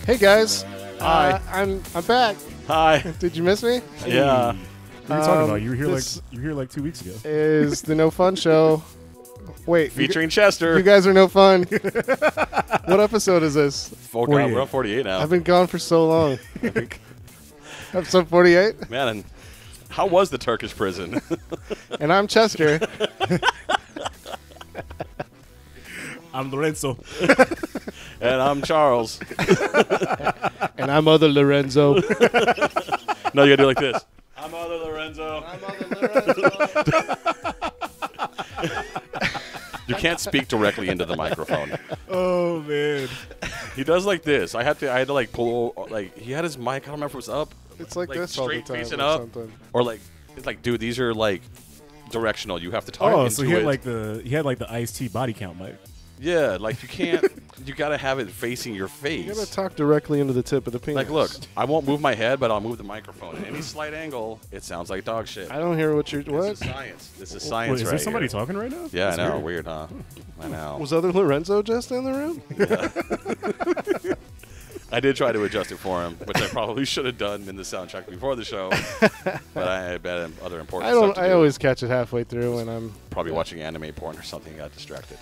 Hey guys, Hi. I'm back. Hi. Did you miss me? Yeah. What are you talking about? You were here this like 2 weeks ago. Is the No Fun Show? Wait, Featuring Chester. you guys are no fun. What episode is this? We're on 48 now. I've been gone for so long. Episode 48, Man, and how was the Turkish prison? and I'm Chester. I'm Lorenzo. And I'm Charles. And I'm other Lorenzo. No, you gotta do it like this. I'm other Lorenzo. I'm other Lorenzo. You can't speak directly into the microphone. Oh man. He does like this. I had to like pull, like, he had his mic, I don't remember if it was up. It's like Like, this all the straight time. facing or up. something. Or like, it's like, dude, these are like directional. You have to talk Oh, into so he had it. like the Ice-T body count mic. Yeah, like you can't, you gotta have it facing your face. You gotta talk directly into the tip of the penis. Like, look, I won't move my head, but I'll move the microphone. At any slight angle, it sounds like dog shit. I don't hear what you're. This What is science. This is science Wait, is right there somebody here. talking right now? Yeah, That's I know. weird. Weird, huh? I know. was other Lorenzo just in the room? I did try to adjust it for him, which I probably should have done in the soundtrack before the show. But I had other important stuff to I do. always catch it halfway through when I'm. Probably watching anime porn or something, got distracted.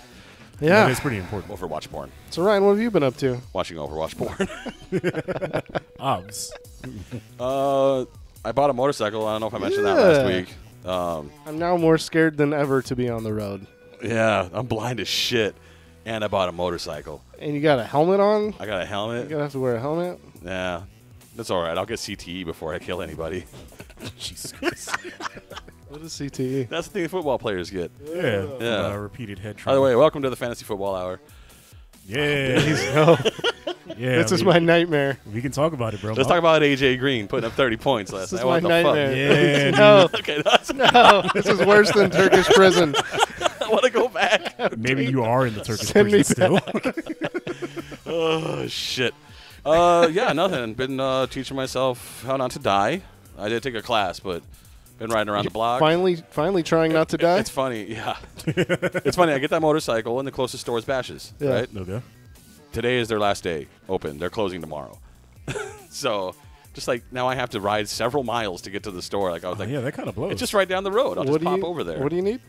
That Yeah. is pretty important. Overwatch porn. So Ryan, what have you been up to? Watching Overwatch porn. Obs. I bought a motorcycle. I don't know if I mentioned that last Yeah. week. I'm now more scared than ever to be on the road. Yeah, I'm blind as shit. And I bought a motorcycle. And you got a helmet on? I got a You're helmet. gonna have to wear a helmet? Yeah, that's all right. I'll get CTE before I kill anybody. Jesus Christ. What is CTE? That's the thing football players get. Yeah. Yeah. Repeated head By trauma. the way, welcome to the Fantasy Football Hour. Yeah. No, Yeah. this is my nightmare. We can talk about it, bro. Let's talk about AJ Green putting up 30 points last This night. is What my the fuck? nightmare. Yeah. No, Okay, that's, no, this is worse than Turkish prison. I want to go back. Maybe you are in the Turkish Send me prison still. Oh, shit. Yeah, nothing. Been teaching myself how not to die. I did take a class, but been riding around the block. Finally trying not to die. It's funny, yeah. It's funny. I get that motorcycle, and the closest store is Bash's, Yeah. right? Okay. Today is their last day open. They're closing tomorrow. So, just like now I have to ride several miles to get to the store. Like I was like, Yeah, that kind of blows. it's just right down the road. I'll What just do pop you, over there What do you need?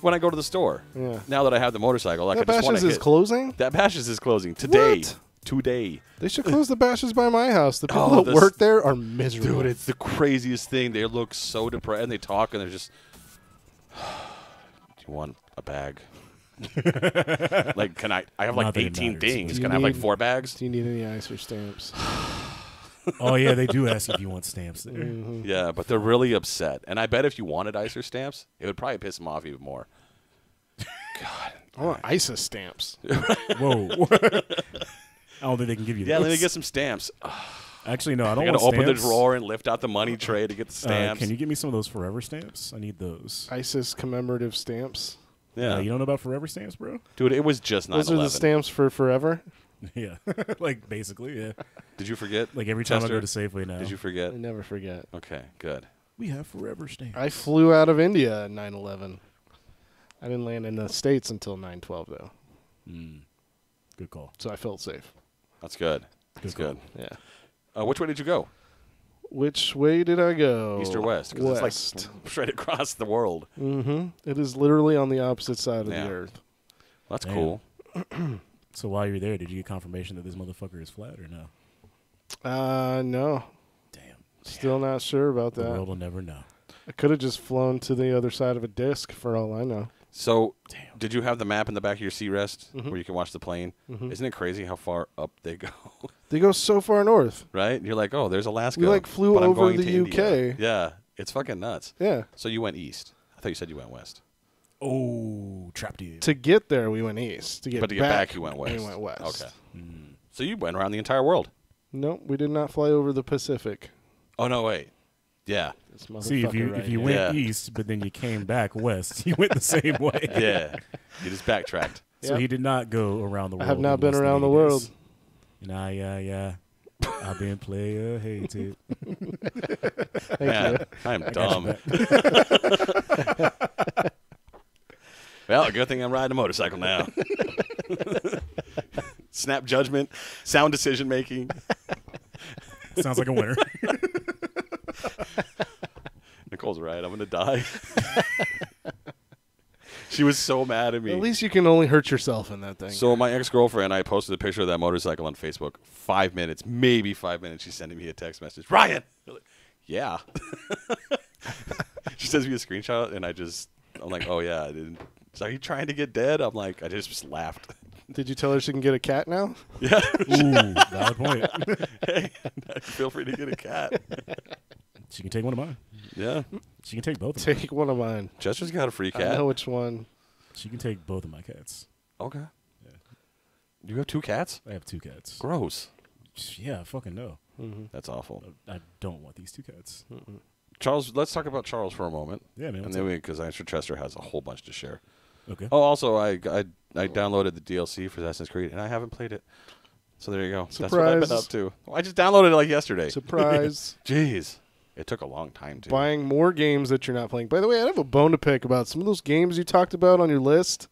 when I go to the store. Yeah. Now that I have the motorcycle, like That I just want Bash's to is hit. closing. That Bash's is closing today. What? Today. They should close the Bashes by my house. The people Oh, that work there are miserable. Dude, it's the craziest thing. They look so depressed, and they talk, and they're just, do you want a bag? Like, can I have like Not that it 18 matters. things. Do you Can I have like need- 4 bags? Do you need any ice or stamps? Oh yeah, they do ask if you want stamps there. Mm-hmm. Yeah, but they're really upset. And I bet if you wanted ice or stamps, it would probably piss them off even more. I want ISIS stamps. Whoa. I don't think they can give you Yeah, that. let me get some stamps. Actually, no, I I don't got want to open the stamps. drawer and lift out the money tray to get the stamps. Can you give me some of those forever stamps? I need those. ISIS commemorative stamps. Yeah. You don't know about forever stamps, bro? Dude, it was just 9/11. Those are the stamps for forever. Yeah. Like, basically, yeah. Did you forget? Like, every time I Chester, go to Safeway now. Did you forget? I never forget. Okay, good. We have forever stamps. I flew out of India at 9/11. I didn't land in the States until 9/12 though, Good call. so I felt safe. That's good. That's call. good. Yeah. Which way did you go? Which way did I go? East or west? 'Cause West. it's like straight across the world. Mm-hmm. It is literally on the opposite side of Yeah. the earth. That's Damn. cool. So while you're there, did you get confirmation that this motherfucker is flat or no? No. Damn. Still not sure about The that. world will never know. I could have just flown to the other side of a disc for all I know. So, Damn. did you have the map in the back of your seat rest Mhm. where you can watch the plane? Mhm. Isn't it crazy how far up they go? They go so far north. Right? You're like, oh, there's Alaska. We, like, flew but I'm over going the to India. UK. Yeah, it's fucking nuts. Yeah. So you went east. I thought you said you went west. Oh, trapped in. To get there, we went east. To get But to get back, you went west. We went west. Okay. So you went around the entire world. Nope, we did not fly over the Pacific. Oh, no, wait. Yeah. This See, if motherfucker you right if you here. went Yeah. east, but then you came back west, you went the same way. Yeah. You just backtracked. So Yep. he did not go around the world. I have not in been less than around the 80 world. days. Nah, yeah. I've been player hated. Thank Man, you. I'm I got dumb. you back. Well, good thing I'm riding a motorcycle now. snap judgment, sound decision making. Sounds like a winner. Nicole's right. I'm gonna die. She was so mad at me. At least you can only hurt yourself in that thing. So my ex-girlfriend, I posted a picture of that motorcycle on Facebook. 5 minutes, maybe 5 minutes. She's sending me a text message. Ryan. Yeah. She sends me a screenshot, and I'm like, oh yeah. So are you trying to get dead? I'm like, I just laughed. Did you tell her she can get a cat now? Yeah. Ooh, valid point. Hey, feel free to get a cat. She can take one of mine. Yeah. She can take both of mine. Take one of mine. Chester's got a free I cat. know which one. She can take both of my cats. Okay. Yeah. You have 2 cats? I have 2 cats. Gross. Yeah, I fucking know. That's awful. I don't want these 2 cats. Charles, let's talk about Charles for a moment. Yeah, man. And what's then up? because I'm sure Chester has a whole bunch to share. Okay. Oh, also, I downloaded the DLC for Assassin's Creed, and I haven't played it. So there you go. That's what I've been Surprise. up to. Well, I just downloaded it like yesterday. Surprise. Jeez. It took a long time, too. Buying more games that you're not playing. By the way, I have a bone to pick about some of those games you talked about on your list.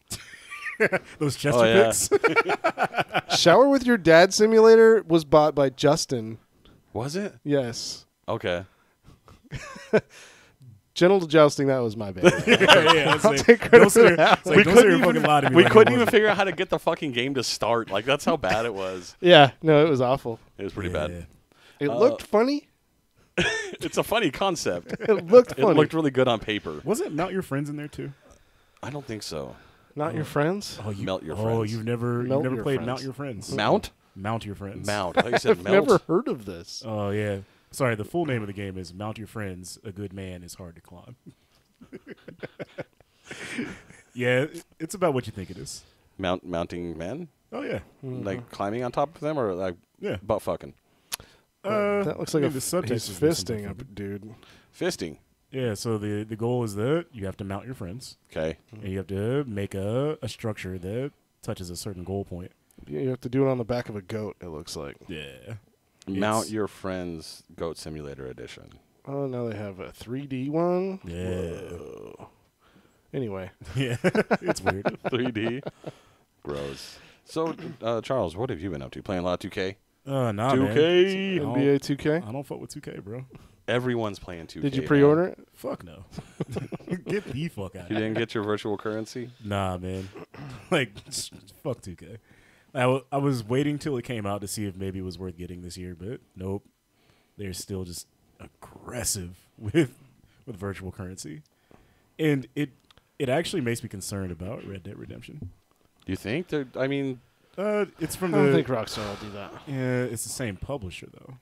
Those Chester Oh, yeah. picks? Shower with Your Dad Simulator was bought by Justin. Was it? Yes. Okay. Genital jousting, that was my baby. yeah, I'll take credit don't for sit here, that. it's like, don't sit here and fucking lie to me. We like it couldn't even wasn't. figure out how to get the fucking game to start. Like, that's how bad it was. Yeah, no, it was awful. It was pretty Yeah. bad. It looked funny. It's a funny concept. It looked It funny. looked really good on paper. Wasn't Mount Your Friends in there too? I don't think so. Not your friends? Melt Your Oh, Friends. you've never Melt never Your played Friends. Mount Your Friends. Mount? Mount Your Friends. Mount. I thought you said I've melt. never heard of this. Oh yeah. Sorry, the full name of the game is Mount Your Friends. A good man is hard to climb. Yeah, it's about what you think it is. Mounting men? Oh yeah, Like climbing on top of them or like yeah. butt fucking? That looks like I mean, the subtext he's is something fisting a different. dude. Fisting. Yeah, so the goal is that you have to mount your friends, Okay. and you have to make a structure that touches a certain goal point. You have to do it on the back of a goat, it looks like. Yeah. Mount It's- Your Friends Goat Simulator Edition. Oh, now they have a 3D one? Yeah. Whoa. Anyway. Yeah. It's weird. 3D. Gross. So, Charles, what have you been up to? Playing a lot of 2K? Nah, 2K. man. NBA 2K? I don't fuck with 2K, bro. Everyone's playing 2K. Did you man. pre-order it? Fuck no. Get the fuck out of You here. didn't get your virtual currency? Nah, man. Like, fuck 2K. I was waiting till it came out to see if maybe it was worth getting this year, but nope. They're still just aggressive with virtual currency. And it actually makes me concerned about Red Dead Redemption. Do you think? I mean, It's from I don't the think Rockstar will do that. yeah, it's the same publisher though.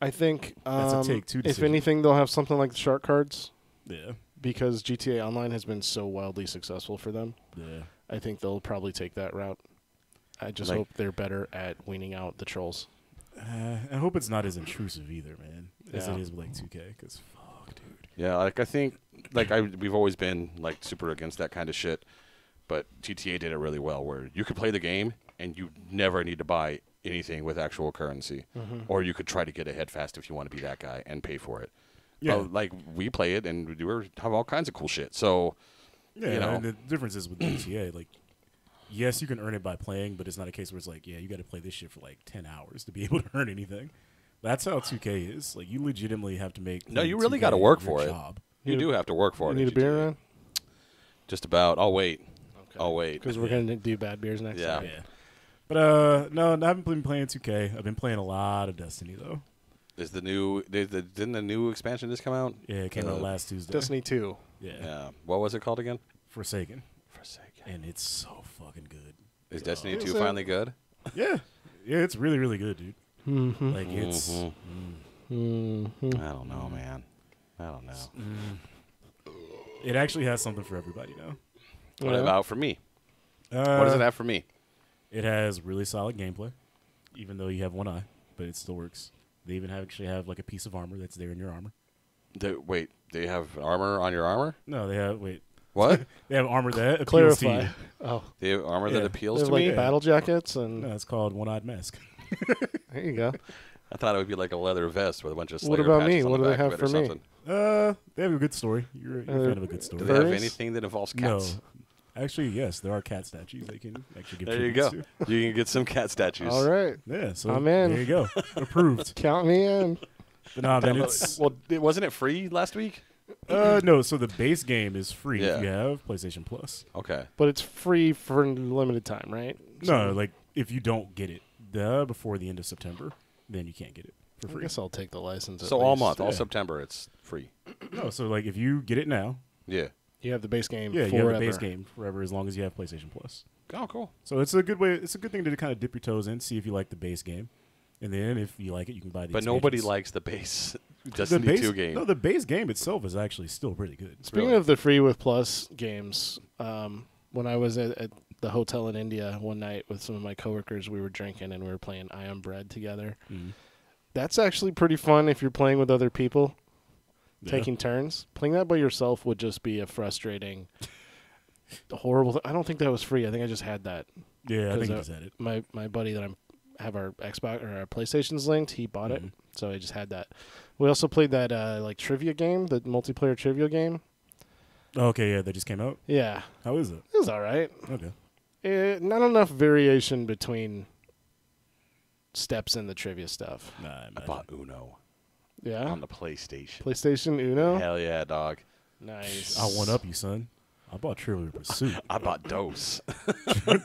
I think That's a Take-Two if decision. anything, they'll have something like the shark cards Yeah. because GTA Online has been so wildly successful for them. Yeah. I think they'll probably take that route. I just Like- hope they're better at weaning out the trolls. I hope it's not as intrusive either, man, as Yeah. it is with like 2K. Because fuck, dude. yeah, like I think, like we've always been like super against that kind of shit, but GTA did it really well, where you could play the game and you never need to buy anything with actual currency, or you could try to get ahead fast if you want to be that guy and pay for it. Yeah. But, like we play it and we have all kinds of cool shit. So Yeah, you know. and the difference is with GTA, like, yes, you can earn it by playing, but it's not a case where it's like, yeah, you got to play this shit for like 10 hours to be able to earn anything. That's how 2K is. Like, you legitimately have to make. No, you playing really 2K gotta work your for it. job. you do have to work for You it. need in a beer, GTA. Ryan? Just about. I'll wait. I'll wait. Because we're going to do bad beers next Yeah. time. Yeah. But no, I haven't been playing 2K. I've been playing a lot of Destiny though. Is the new didn't the new expansion just come out? Yeah, it came out last Tuesday. Destiny 2. Yeah. Yeah. What was it called again? Forsaken, Forsaken. and it's so fucking good. Is Destiny Is 2 it? finally good? Yeah, yeah, it's really, really good, dude. Mm-hmm. Like it's. Mm-hmm. I don't know, man. I don't know. It actually has something for everybody now. What about for me? Uh, What does it have for me? It has really solid gameplay, even though you have one eye, but it still works. They even actually have like a piece of armor that's there in your armor. Wait, they have armor on your armor? No, they have What? they have armor that appeals to Clarify. you. Oh, They have armor Yeah. that appeals they have to like me? battle jackets and No, it's called One-Eyed Mask. there you go. I thought it would be like a leather vest with a bunch of What Slayer about me? patches on What the do they back of have it or for me? something. They have a good story. You're a fan of a good Do story. they have Furries? anything that involves No, cats? Actually, yes, there are cat statues they can actually give There you go. tributes to. You can get some cat statues. All right. Yeah, so I'm in. there you go. Approved. Count me in. But nah, man, it's Well, wasn't it free last week? no. So the base game is free Yeah. if you have PlayStation Plus. Okay. But it's free for a limited time, right? No, like if you don't get it before the end of September, then you can't get it for I free. guess I'll take the license. at So all least. month, all Yeah. September, it's free. No, so like if you get it now, Yeah. You have the base game yeah, forever. you have the base game forever as long as you have PlayStation Plus. Oh, cool. So it's a good way. It's a good thing to kind of dip your toes in, see if you like the base game, and then if you like it, you can buy the. But nobody expansions. likes the base the Destiny base, 2 game. No, the base game itself is actually still pretty good. Speaking Really? of the free with Plus games, when I was at the hotel in India one night with some of my coworkers, we were drinking and we were playing I Am Bread together. Mhm. That's actually pretty fun if you're playing with other people, Yeah. taking turns. Playing that by yourself would just be a frustrating, horrible. I don't think that was free. I think I just had that. Yeah, I 'Cause, think you just had it. My buddy that have our Xbox or our PlayStation's linked, he bought it, Mhm. so I just had that. We also played that like trivia game, the multiplayer trivia game. Okay, yeah, that just came out. Yeah, How is it? it was all right. Okay. Not enough variation between steps in the trivia stuff. Nah, I I imagine. bought Uno Yeah, on the PlayStation. PlayStation Uno. Hell yeah, dog. Nice. I'll one up you, son. I bought Trivial Pursuit. I bought Dose.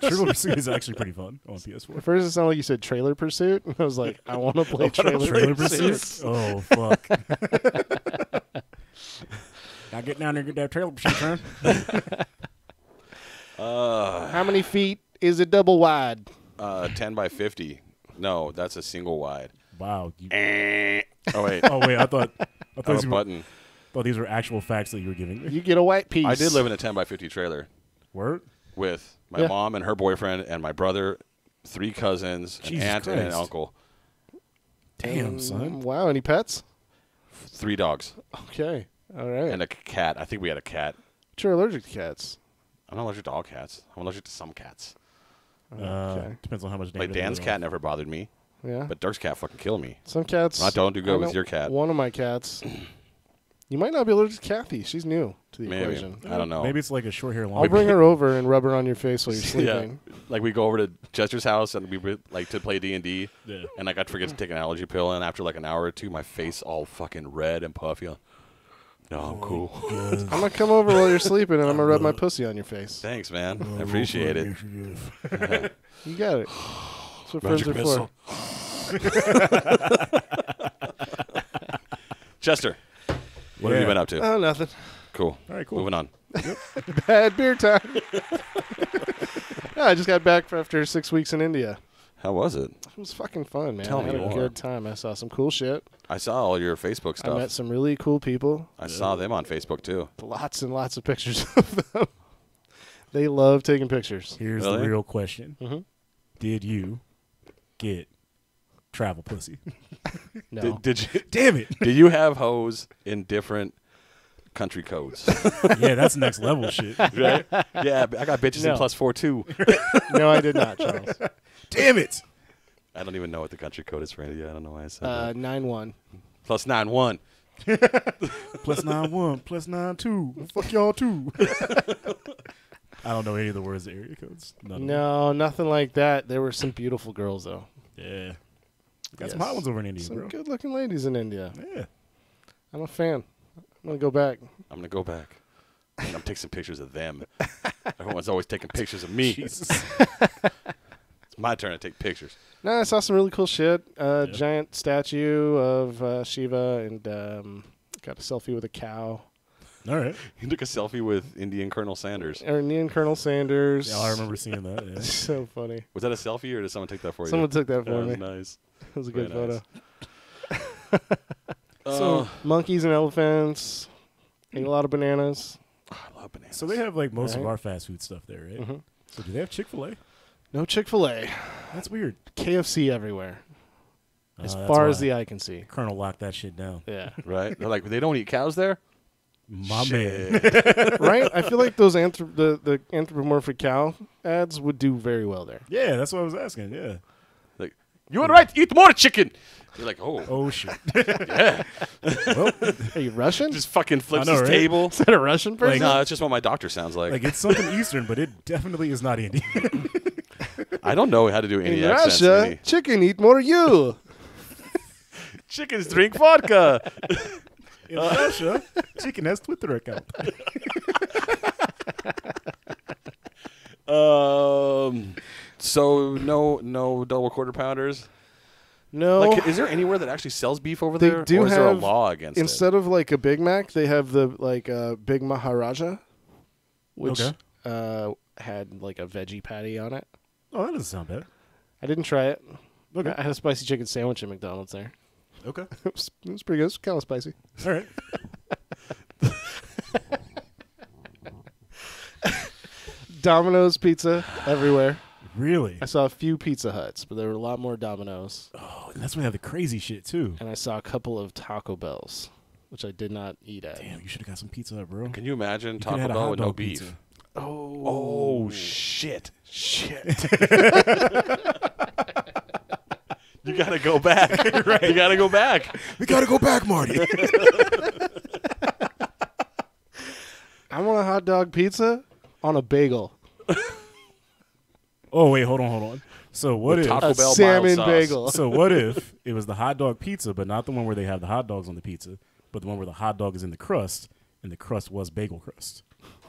Trivial Pursuit is actually pretty fun on PS4. At first, it sounded like you said Trailer Pursuit, and I was like, I want to play Trailer Trailer Pursuit. Pursuit? Oh, fuck. Now get down there and get that Trailer Pursuit, man. How many feet is it double wide? 10 by 50. No, that's a single wide. Wow. Oh, wait. Oh, wait, I thought I have these a were, button. thought these were actual facts that you were giving me. You get a white piece. I did live in a 10 by 50 trailer Word? with my Yeah. mom and her boyfriend and my brother, 3 cousins, an Jesus aunt, and an Christ. uncle. Damn, son. Wow, any pets? 3 dogs Okay. All right. and a cat. I think we had a cat. But you're allergic to cats. I'm not allergic to all cats. I'm allergic to some cats. Okay. Depends on how much Like data Dan's they're cat on. never bothered me, Yeah. but Dirk's cat fucking killed me. Some cats. I don't do good I with know your cat. One of my cats. You might not be allergic to Kathy. She's new to the Maybe. equation. I don't know. Maybe it's like a short hair long. I'll bring her over and rub her on your face while you're Yeah. sleeping. Like we go over to Chester's house and we would like to play D&D. Yeah. And like I'd forget to take an allergy pill, and after like an hour or two, my face all fucking red and puffy. No, I'm cool. I'm gonna come over while you're sleeping and I'm gonna rub my pussy on your face. Thanks, man. I appreciate it. You got it. That's what friends Magic are missile. Chester, what have you been up to? for. Oh, nothing. Cool. All right, cool. Moving on. Bad beer time. Yeah, I just got back after 6 weeks in India. How was it? It was fucking fun, man. Tell I me had a more. good time. I saw some cool shit. I saw all your Facebook I met stuff. some really cool people. I saw them on Facebook too. Lots and lots of pictures of them. They love taking pictures. Here's Really? the real question. Mhm. Did you get travel pussy? No. Did you? Damn it. Did you have hoes in different country codes? Yeah, that's next level shit. Right? Yeah, I got bitches No. in +4 too. No, I did not, Charles. Damn it. I don't even know what the country code is for India. I don't know why I said that. 9-1. +91. +91, +92. Fuck y'all too. I don't know any of the words, the area codes. None of them. No, nothing like that. There were some beautiful girls, though. Yeah. Got some Yes. hot ones over in India, Some bro. good-looking ladies in India. Yeah. I'm a fan. I'm going to go back. I'm going to go back. And I'm taking some pictures of them. Everyone's always taking pictures of me. Jesus. It's my turn to take pictures. No, I saw some really cool shit. Yeah. Giant statue of Shiva and got a selfie with a cow. All right. He took a selfie with Indian Colonel Sanders. Or Indian Colonel Sanders. Yeah, I remember seeing that. Yeah. So funny. Was that a selfie or did someone take that for Someone you? took that That for was me. nice. It was a Very good photo. nice. So monkeys and elephants. Ate a lot of bananas. I love bananas. So they have like most of Right. our fast food stuff there, right? Mhm. So do they have Chick-fil-A? No Chick-fil-A. That's weird. KFC everywhere. As That's far as why the eye can see. Colonel locked that shit down. Yeah. Right? They're like, they don't eat cows there? My man. Shit. Right? I feel like those the anthropomorphic cow ads would do very well there. Yeah, that's what I was asking. Yeah. You were right. Eat more chicken. You're like, oh, Oh shit. yeah. Well, Are you Russian? Just fucking flips I know, his right? table. Is that a Russian person? Like, No, that's just what my doctor sounds like. like it's something Eastern, but it definitely is not Indian. I don't know how to do any in accents. Russia, Any. chicken eat more you. Chickens drink vodka. In Russia, chicken has Twitter account. So no double quarter pounders. No. Like, is there anywhere that actually sells beef over They there, do or is there a have- law against it? Instead of like a Big Mac, they have the Big Maharaja, which Okay. had like a veggie patty on it. Oh, that doesn't sound bad. I didn't try it. Okay. I had a spicy chicken sandwich at McDonald's there. Okay. It was pretty good. It was kind of spicy. All right. Domino's pizza everywhere. Really? I saw a few Pizza Huts, but there were a lot more Domino's. Oh, and that's when they have the crazy shit too. And I saw a couple of Taco Bells, which I did not eat at. Damn, you should have got some pizza, Hut, bro. Can you imagine You Taco coulda had a Bell hot with no dog beef? pizza. Oh shit! Shit. You gotta go back. Right. You gotta go back. We gotta go back, Marty. I want a hot dog pizza on a bagel. Oh wait, hold on. So what With if? Taco A Bell mild salmon sauce. bagel. So what if it was the hot dog pizza, but not the one where they have the hot dogs on the pizza, but the one where the hot dog is in the crust, and the crust was bagel crust.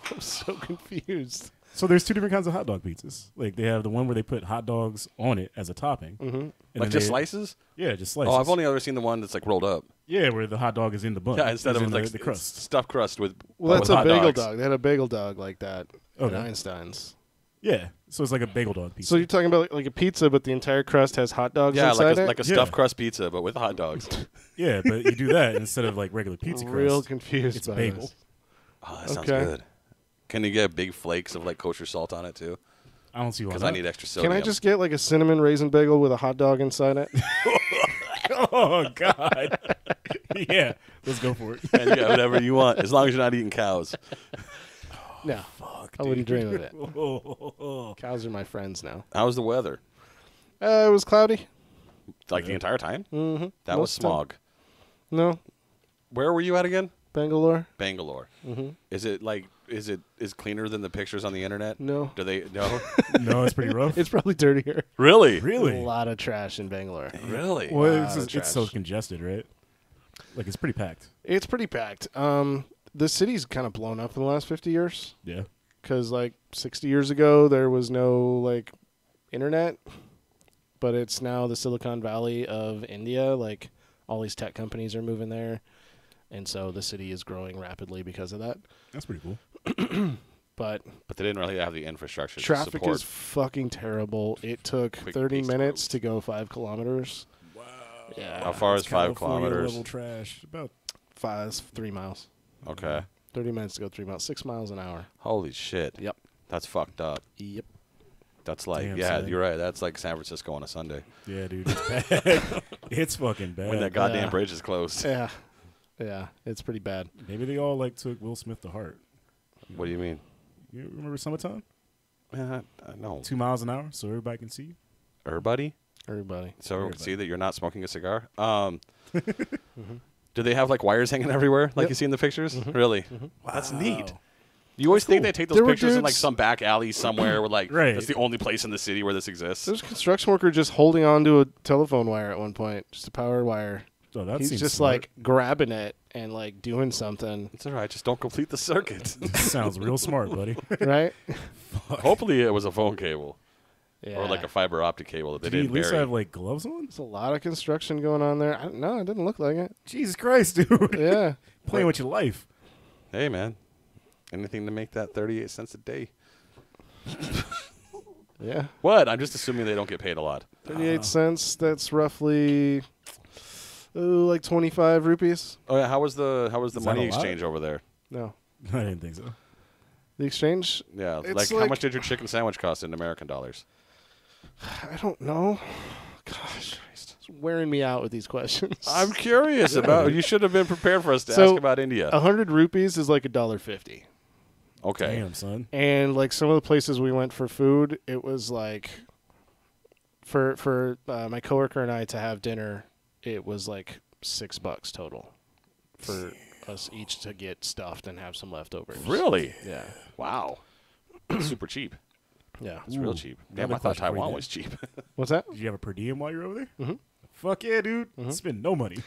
I'm so confused. So there's two different kinds of hot dog pizzas. Like they have the one where they put hot dogs on it as a topping, and Like then just they- slices? Yeah, just slices. Oh, I've only ever seen the one that's like rolled up. Yeah, where the hot dog is in the bun. Yeah, instead is of in like the crust. stuffed crust with. Well, that's with a hot bagel dogs. dog. They had a bagel dog like that Okay. at Einstein's. Yeah, so it's like a bagel dog pizza. So you're talking about like a pizza, but the entire crust has hot dogs Yeah, inside like a it? stuffed Yeah. crust pizza, but with hot dogs. Yeah, but you do that instead of like regular pizza crust. Real confused It's by bagel. this. Oh, that sounds Okay. good. Can you get big flakes of like kosher salt on it too? I don't see why. Because not. I need extra sodium. Can I just get like a cinnamon raisin bagel with a hot dog inside it? Oh God. Yeah, let's go for it. And you got whatever you want, as long as you're not eating cows. No, Fuck, I wouldn't dream of it. Oh, Cows are my friends now. How's the weather? It was cloudy. Like the entire time? Mm-hmm. That was smog. No, Where were you at again? Bangalore. Bangalore. Mm-hmm. Is it like is cleaner than the pictures on the internet? No, Do they no? no, it's pretty rough. it's probably dirtier. Really? A Really? lot of trash in Bangalore. Really? Well, Lot it's, of just, it's so trash. congested, right? Like it's pretty packed. It's pretty packed. The city's kind of blown up in the last 50 years. Yeah. Because like 60 years ago there was no like internet, but it's now the Silicon Valley of India. Like all these tech companies are moving there, and so the city is growing rapidly because of that. That's pretty cool. But But they didn't really have the infrastructure to traffic support. is fucking terrible. It took Quick 30 paced minutes roads. to go 5 kilometers. Wow. Yeah, How far is 5 California kilometers? level trash. About 3 miles. Okay. 30 minutes to go 3 miles. 6 miles an hour. Holy shit. Yep. That's fucked up. Yep. That's like Damn, yeah, son. you're right. That's like San Francisco on a Sunday yeah, dude. It's bad. It's fucking bad. when that goddamn Yeah. bridge is closed. Yeah. Yeah. It's pretty bad. Maybe they all like took Will Smith to heart. What do you mean? You remember Summertime? No. 2 miles an hour, so everybody can see. Everybody? Everybody. So Everybody. see that you're not smoking a cigar. Do they have like wires hanging everywhere, like Yep. you see in the pictures? Really? That's neat. Wow. You always think cool. they take those There were pictures in like dudes- some back alley somewhere, where like Right. that's the only place in the city where this exists. There's a construction worker just holding on to a telephone wire at one point, just a power wire. Oh, that He's seems just smart. like grabbing it and like doing something, It's all right. Just don't complete the circuit. Sounds real smart, buddy. right? Hopefully, it was a phone cable Yeah. or like a fiber optic cable that they Did he didn't at least bury. have like gloves on? There's a lot of construction going on there. No, it didn't look like it. Jesus Christ, dude. Yeah. Playing with your life. Hey, man, anything to make that 38 cents a day. Yeah. What? I'm just assuming they don't get paid a lot. 38 cents. That's roughly like 25 rupees. Oh yeah, how was the Is that money a lot? exchange over there? No. I didn't think so. The exchange? Yeah, It's like how like- much did your chicken sandwich cost in American dollars? I don't know. Gosh. It's wearing me out with these questions. I'm curious about. You should have been prepared for us to So, ask about India. 100 rupees is like $1.50. Okay. Damn, son. And like some of the places we went for food, it was like for my coworker and I to have dinner, it was like $6 total for us each to get stuffed and have some leftovers. Really? Yeah. Wow. Super cheap. Yeah. It's real Ooh. cheap. Another Damn, I thought question for you Taiwan then. was cheap. What's that? Did you have a per diem while you were over there? Mm-hmm. Fuck yeah, dude. Spend no money.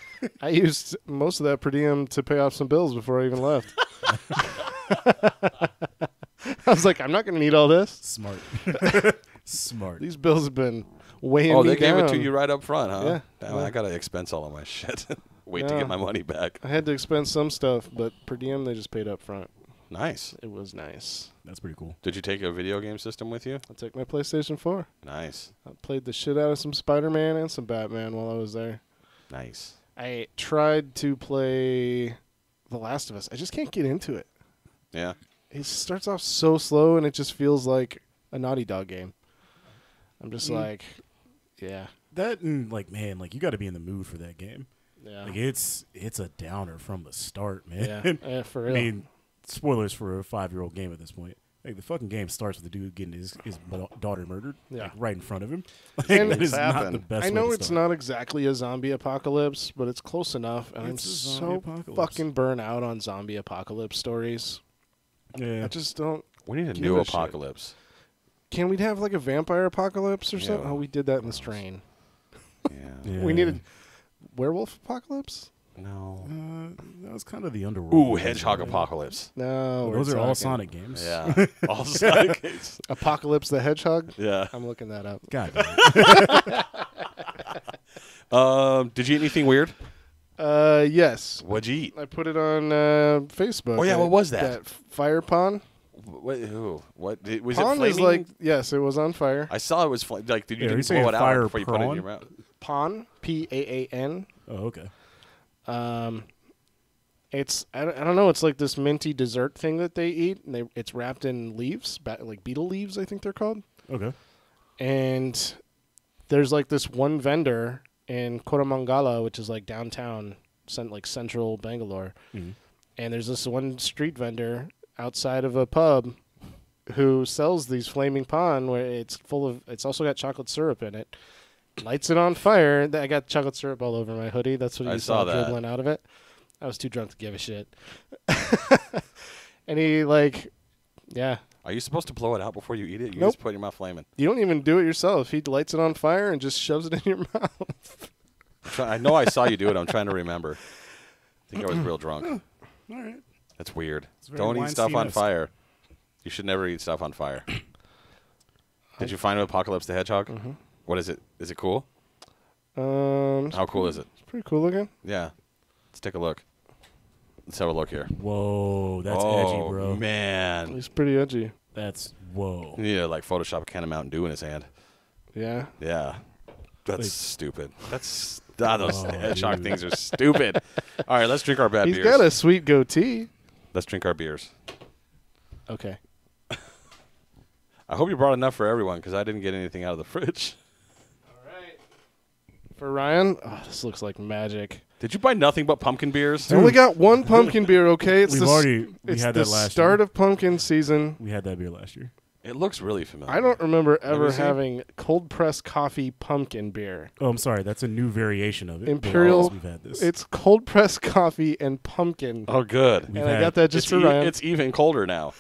I used most of that per diem to pay off some bills before I even left. I was like, I'm not going to need all this. Smart. Smart. These bills have been weighing Oh, me they gave down. it to you right up front, huh? Yeah. Damn, I got to expense all of my shit. Wait to Yeah. get my money back. I had to expense some stuff, but per diem they just paid up front. Nice. It was nice. That's pretty cool. Did you take a video game system with you? I took my PlayStation 4. Nice. I played the shit out of some Spider-Man and some Batman while I was there. Nice. I tried to play The Last of Us. I just can't get into it. Yeah. It starts off so slow, and it just feels like a Naughty Dog game. I'm just like, yeah. That and like, man, like you got to be in the mood for that game. Yeah. Like it's a downer from the start, man. Yeah, yeah, for I real. mean, spoilers for a 5-year-old game at this point. Like the fucking game starts with the dude getting his daughter murdered, Yeah. like, right in front of him. Like, And that is it's not happened. the best. I way know to it's start. not exactly a zombie apocalypse, but it's close enough, and It's a I'm zombie so apocalypse. fucking burnt out on zombie apocalypse stories. Yeah, I just don't. We need a Give new a shit. apocalypse. Can we have like a vampire apocalypse or Yeah. something? Oh, we did that in the Strain. Yeah. yeah. We needed werewolf apocalypse. No. That was kind of the underworld. Ooh, hedgehog apocalypse. No, we're Those are all talking Sonic games. Yeah. All Sonic games. Apocalypse the Hedgehog. Yeah. I'm looking that up. God damn it. Did you eat anything weird? Yes, What'd you eat? I put it on Facebook. Oh, yeah, what was that? That fire pond. What? Who? What? Was Pond it is flaming? like yes, it was on fire. I saw it was like. Did you Yeah, are you didn't saying blow it out fire before you put it in prawn? your mouth? Paan, Paan. Oh, okay. It's I don't know. It's like this minty dessert thing that they eat, and it's wrapped in leaves, like beetle leaves, I think they're called. Okay. And there's like this one vendor in Koramangala, which is like downtown, like central Bangalore. Mhm. And there's this one street vendor outside of a pub who sells these flaming paan where it's also got chocolate syrup in it. Lights it on fire. I got chocolate syrup all over my hoodie. That's what I you saw saw that. dribbling out of it. I was too drunk to give a shit. And he yeah. Are you supposed to blow it out before you eat it? You Nope. just put it in your mouth flaming. You don't even do it yourself. He lights it on fire and just shoves it in your mouth. I know I saw you do it. I'm trying to remember. I think I was real drunk. All right. That's weird. very Don't eat stuff on Weinstein-esque. fire. You should never eat stuff on fire. Did you find Apocalypse the Hedgehog? Mm-hmm. What is it? Is it cool? It's How cool is it? pretty cool looking. Yeah. Let's take a look. Let's have a look here. Whoa, that's oh, edgy, bro. man. He's pretty edgy. That's whoa. You need to, like, Photoshop a can of Mountain Dew in his hand. Yeah. Yeah. That's Like- stupid. Those Oh, hedgehog dude. things are stupid. All right, let's drink our bad He's beers. got a sweet goatee. Let's drink our beers. Okay. I hope you brought enough for everyone because I didn't get anything out of the fridge. All right. For Ryan, this looks like magic. Did you buy nothing but pumpkin beers? I only got one pumpkin beer, okay? It's we it's had the that last start year. of pumpkin season. We had that beer last year. It looks really familiar. I don't remember ever you seen it? having cold pressed coffee pumpkin beer. Oh, I'm sorry. That's a new variation of it. Imperial- We've had this. It's cold pressed coffee and pumpkin. Oh, good. We've and I had- got that just it's, for Ryan. it's even colder now.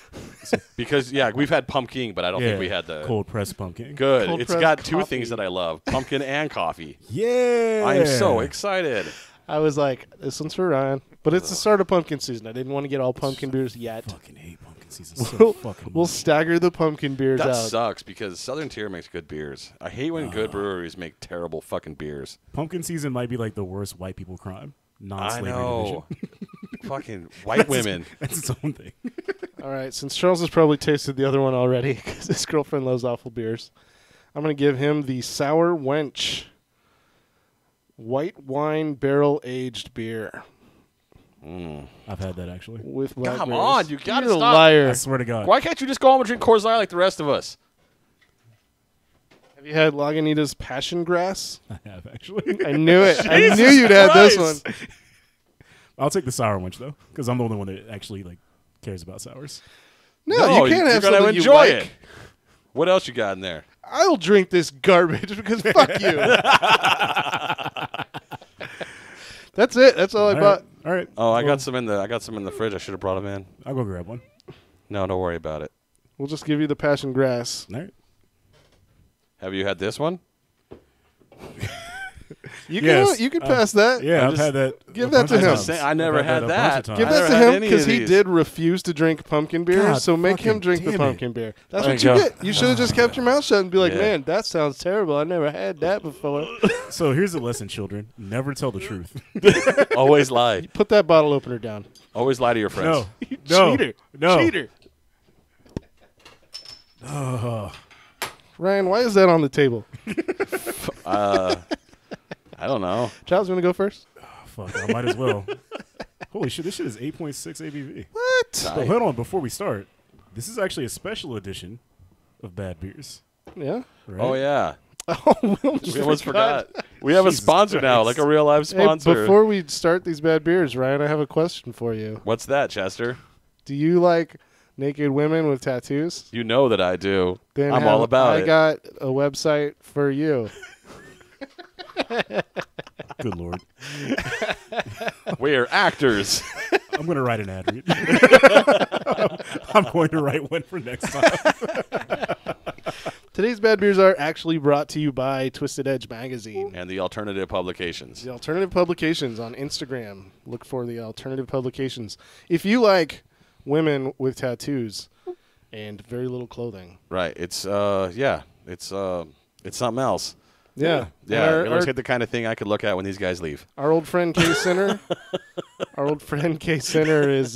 Because, yeah, we've had pumpkin, but I don't yeah, think we had the... cold pressed pumpkin. Good. Cold It's pressed got two coffee. things that I love, pumpkin and coffee. Yeah. I am so excited. I was like, this one's for Ryan. But it's the start of pumpkin season. I didn't want to get all pumpkin beers yet. Fucking hate pumpkin season so fucking We'll much. stagger the pumpkin beers That out. sucks because Southern Tier makes good beers. I hate when good breweries make terrible fucking beers. Pumpkin season might be like the worst white people crime. I Non-slavery know. division. Fucking white women. That's its own thing. All right, since Charles has probably tasted the other one already because his girlfriend loves awful beers, I'm going to give him the Sour Wench white wine barrel aged beer I've had that actually. with Come blackberries. on, you gotta You're a stop. liar. I swear to God. Why can't you just go home and drink Coors Light like the rest of us? Have you had Lagunitas Passion Grass? I have actually. I knew it. I knew you'd had this Christ. one. I'll take the sour one though, because I'm the only one that actually like cares about sours. No, you can't have you're gonna something enjoy you like. it. What else you got in there? I'll drink this garbage because fuck you. That's it. That's all I bought. All right. Oh, I got some in the fridge. I should have brought them in. I'll go grab one. No, don't worry about it. We'll just give you the passion grass. All right. Have you had this one? You Yes. can pass that. Yeah, I'm I've just- had that. Give a that bunch to of him. times. I never I've had a that. bunch of times. Give I that never to had him any because of he these. did refuse to drink pumpkin beer. God so make him fucking drink the damn it. pumpkin beer. That's There what you you go. get. You should have just kept your mouth shut and be like, Yeah. man, that sounds terrible. I never had that before. So here's a lesson, children: never tell the truth. Always lie. Put that bottle opener down. Always lie to your friends. No, Cheater. no. Cheater. Ryan, why is that on the table? I don't know. Child's going to go first? Fuck, I might as well. Holy shit, this shit is 8.6 ABV. What? But hold on, before we start, this is actually a special edition of Bad Beers. Yeah? Right? Oh yeah. Oh, we We almost forgot. We have Jesus a sponsor now, Christ. like a real live Hey, sponsor. before we start these bad beers, Ryan, I have a question for you. What's that, Chester? Do you like naked women with tattoos? You know that I do. Then I'm all about I it. got a website for you. Good lord. We're actors. I'm going to write an ad read. I'm going to write one for next time. Today's bad beers are actually brought to you by Twisted Edge Magazine. And the alternative publications. The Alternative Publications on Instagram. Look for the Alternative Publications. If you like women with tattoos and very little clothing. Right. It's it's something else. Yeah. Yeah, And it looks like the kind of thing I could look at when these guys leave. our old friend Kay Sinner. Our old friend Kay Sinner is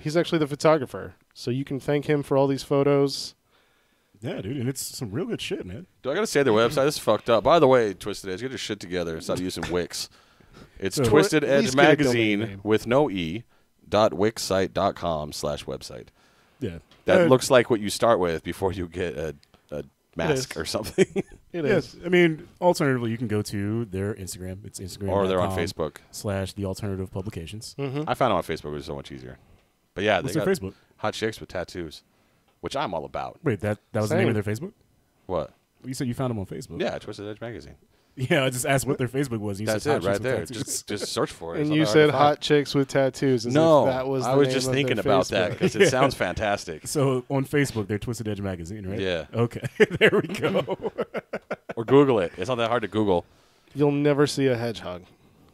he's actually the photographer. So you can thank him for all these photos. Yeah, dude, and it's some real good shit, man. Do I gotta say their website? This is fucked up. By the way, Twisted Edge, get your shit together. Stop using Wix. It's So- Twisted At Edge least get a domain Magazine name. with no e. .wixsite.com/website. Yeah. That looks like what you start with before you get a mask is. or something. It is. Yes, I mean, alternatively, you can go to their Instagram. It's Instagram. Or they're on Facebook. / the Alternative Publications. Mm-hmm. I found them on Facebook. It was so much easier. But yeah, What's they their got Facebook? hot chicks with tattoos, which I'm all about. Wait, that was the name Same. of their Facebook? What? You said you found them on Facebook. Yeah, Twisted Edge Magazine. Yeah, I just asked what their Facebook was. And you That's said it Hot right Chicks with there. Tattoos. Just search for it. It's And not you that hard to said find. hot chicks with tattoos. As No, if that was I the was name just of thinking their about that Facebook. because it sounds fantastic. So on Facebook, they're Twisted Edge Magazine, right? Yeah. Okay, there we go. Or Google it. It's not that hard to Google. You'll never see a hedgehog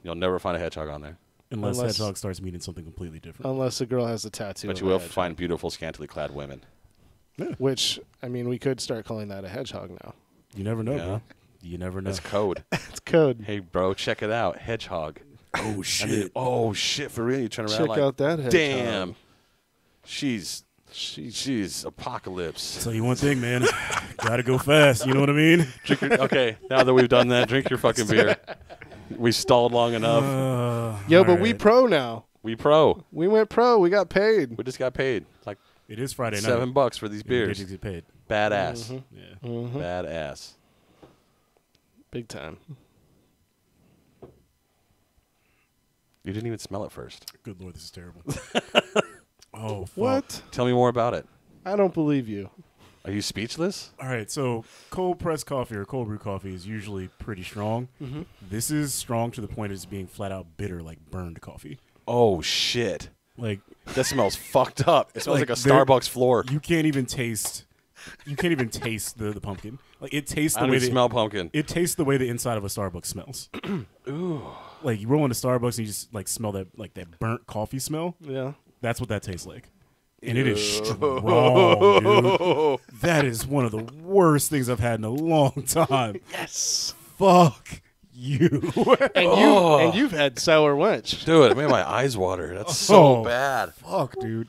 You'll never find a hedgehog on there. Unless Unless- hedgehog starts meaning something completely different. unless a girl has a tattoo. But of you a will hedgehog. find beautiful, scantily clad women. Which, I mean, we could start calling that a hedgehog now. You never know, Yeah. bro. You never know. That's code. It's code. Hey, bro, check it out. Hedgehog. Oh I shit! mean, oh, shit, for real? You turn around Check like, out that hedgehog. damn. She's She's apocalypse. Tell you one thing, man. Gotta go fast. You know what I mean? Drink your, okay, now that we've done that, drink your fucking beer. We stalled long enough. Yo, all but we right. pro now. We pro. We went pro. We got paid. We just got paid like It is Friday night. $7 for these We beers. did get paid. Badass. Yeah. Mm-hmm. Badass. Big time. You didn't even smell it first. Good lord, this is terrible. Oh, fuck. What? Tell me more about it. I don't believe you. Are you speechless? All right, so cold pressed coffee or cold brew coffee is usually pretty strong. Mm-hmm. This is strong to the point of just being flat out bitter, like burned coffee. Oh shit. Like That smells fucked up. It smells Like, like a there- Starbucks floor. you can't even taste. You can't even taste the pumpkin. Like it tastes I the don't way even the, smell pumpkin. it tastes the way the inside of a Starbucks smells. Ooh. Like you roll into Starbucks and you just like smell that like that burnt coffee smell. Yeah. That's what that tastes like. And it is strong, dude. That is one of the worst things I've had in a long time. Yes. Fuck you. And you've had sour wench. Dude, it made my eyes water. That's so Oh. bad. Fuck, dude.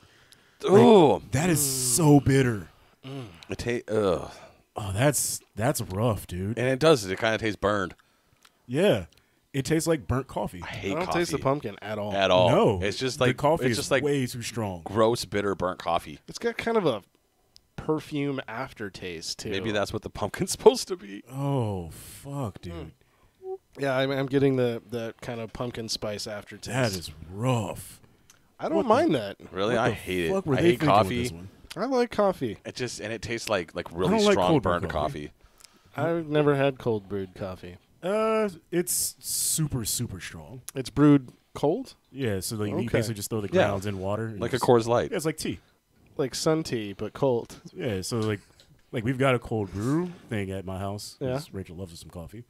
Ooh. That is so bitter. Ugh. Oh, that's rough, dude. And it does. It kind of tastes burned. Yeah. It tastes like burnt coffee. I I hate don't coffee. taste the pumpkin at all. At all. No. It's just like the coffee it's is just like way too strong. gross, bitter, burnt coffee. It's got kind of a perfume aftertaste too. Maybe that's what the pumpkin's supposed to be. Oh, fuck, dude. Yeah, I'm getting the kind of pumpkin spice aftertaste. That is rough. I don't what mind that. Really? What I the hate fuck it. were I they hate thinking with coffee. this one? I like coffee. It just and it tastes like I really don't like strong cold brew burnt coffee. coffee. I've never had cold brewed coffee. It's super super strong. It's brewed cold, Yeah, so like you Okay. basically just throw the Yeah. grounds in water, and Like a just- Coors Light. Yeah, it's like tea. like sun tea, but cold. Yeah, so like we've got a cold brew thing at my house. 'cause Yeah. Rachel loves some coffee.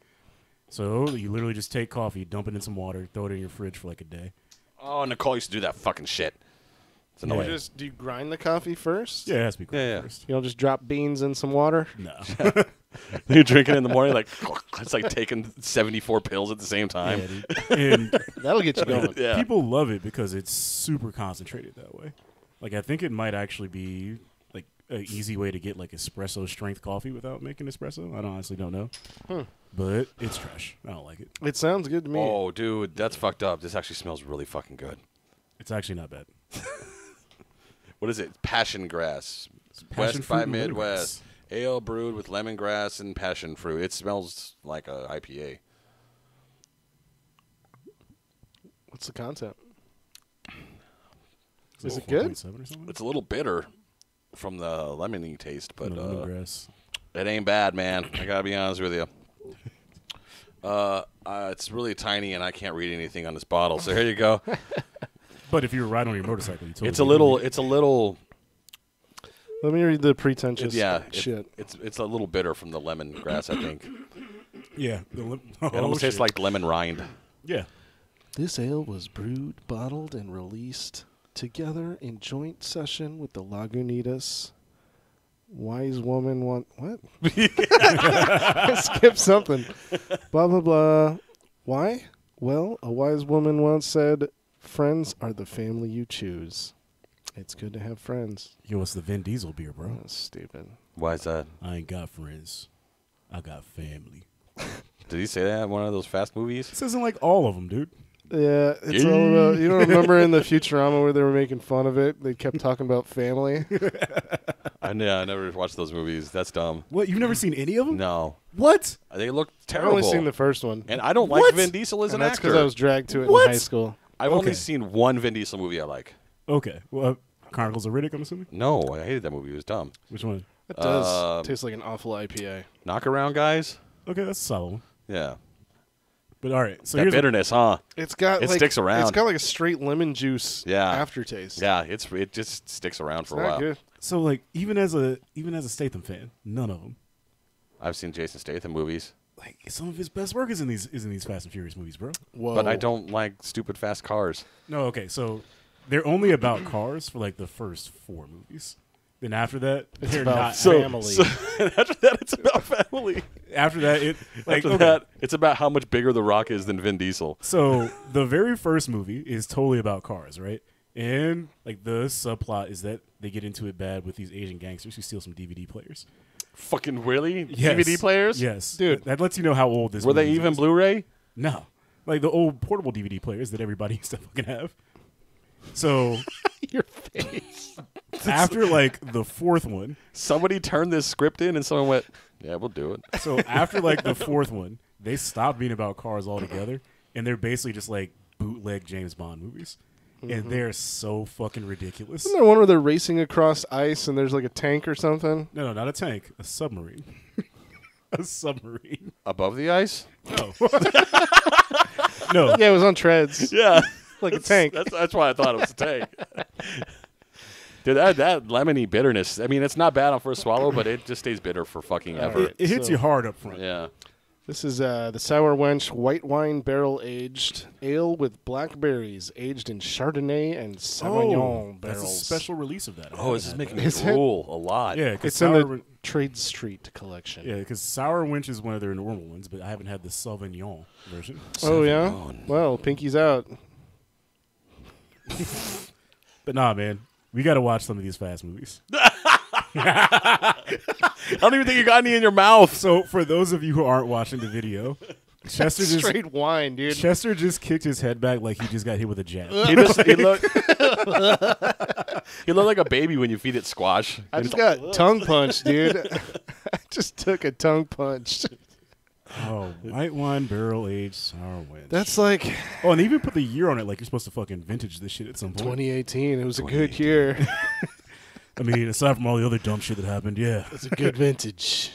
So you literally just take coffee, dump it in some water, throw it in your fridge for like a day. Oh, Nicole used to do that fucking shit. It's You annoying. just do you grind the coffee first? Yeah, it has to be cold Yeah, yeah. first. You don't just drop beans in some water. No. You drink it in the morning, like it's like taking 74 pills at the same time. Yeah, dude. And That'll get you going. Yeah. people love it because it's super concentrated that way. Like I think it might actually be like an easy way to get like espresso strength coffee without making espresso. I honestly don't know, but it's trash. I don't like it. It sounds good to me. Oh, dude, that's fucked up. This actually smells really fucking good. It's actually not bad. What is it? Passion grass. passion West fruit by and Midwest. Ale brewed with lemongrass and passion fruit. It smells like a IPA. What's the content? Is Is it good? 4.7 or something? It's a little bitter from the lemony taste, but No, lemongrass. it ain't bad, man. I gotta be honest with you. It's really tiny, and I can't read anything on this bottle. So here you go. But if you were riding on your motorcycle, you totally It's a little. It's a little. Let me read the pretentious Yeah. shit. It's a little bitter from the lemongrass. I think Yeah. it almost tastes like lemon rind. Yeah. This ale was brewed, bottled, and released together in joint session with the Lagunitas. Wise woman want what? I skipped something. Blah blah blah. Why? Well, a wise woman once said, "Friends are the family you choose." It's good to have friends. Yo, it's the Vin Diesel beer, bro. That's stupid. Why is that? I ain't got friends. I got family. Did he say that in one of those Fast movies? This isn't like all of them, dude. Yeah, it's all about. You don't remember in the Futurama where they were making fun of it? They kept talking about family. I never watched those movies. That's dumb. What? You've never seen any of them? No, What? they look I've terrible. only seen the first one, and I don't like What? Vin Diesel as and an that's actor. because I was dragged to it What? in high school. I've only Okay. seen one Vin Diesel movie I like. Okay. Well, Chronicles of Riddick, I'm assuming. No, I hated that movie. It was dumb. Which one? It does taste like an awful IPA. Knockaround guys. Okay, that's a solid one. Yeah, But all right, so that here's bitterness, huh? It's got It like, sticks around. It's got like a straight lemon juice Yeah. aftertaste. Yeah, it just sticks around It's for a not while. good. so like even as a Statham fan, none of them. I've seen Jason Statham movies, Like some of his best work is in these Fast and Furious movies, bro. Whoa. but I don't like stupid fast cars. No, okay, so they're only about cars for like the first 4 movies. Then after that, It's they're about not. family. And after that, it's about family. After that, it like After okay. that, it's about how much bigger The Rock is than Vin Diesel. So the very first movie is totally about cars, right? And like the subplot is that they get into it bad with these Asian gangsters who steal some DVD players. Fucking really? Yes. DVD players? Yes, Dude. That lets you know how old this. Were they movie even is. Blu-ray? No, like the old portable DVD players that everybody used to fucking have. So Your face. after like the 4th one, Somebody turned this script in, and someone went, "Yeah, we'll do it." so after like the 4th one, they stopped being about cars altogether, and they're basically just like bootleg James Bond movies, and they're so fucking ridiculous. Isn't there one where they're racing across ice and there's like a tank or something? No, not a tank, a submarine. A submarine. Above the ice? No. No. Yeah, it was on treads. Yeah, Like a tank. That's why I thought it was a tank. Dude, that lemony bitterness. I mean, it's not bad on first swallow, but it just stays bitter for fucking ever. It hits So- you hard up front. Yeah. This is the Sour Wench white wine barrel aged ale with blackberries, aged in Chardonnay and Sauvignon that's barrels. a special release of that. Oh, this is making me Is it? drool a lot. Yeah, because It's in the Trade Street collection. yeah, because Sour Winch is one of their normal ones, but I haven't had the Sauvignon version. Oh yeah. Sauvignon. Well, Pinky's out. But nah, man, we got to watch some of these fast movies. I don't even think you got any in your mouth. So for those of you who aren't watching the video, Chester just Straight wine, dude. Chester just kicked his head back like he just got hit with a jab. He looked like a baby when you feed it squash. I just got tongue punched, dude. I just took a tongue punch. Oh, white wine barrel aged Sour Winch. That's like Oh, and they even put the year on it like you're supposed to fucking vintage this shit at some point. 2018. It was a good year. I mean, aside from all the other dumb shit that happened, yeah. It's a good vintage.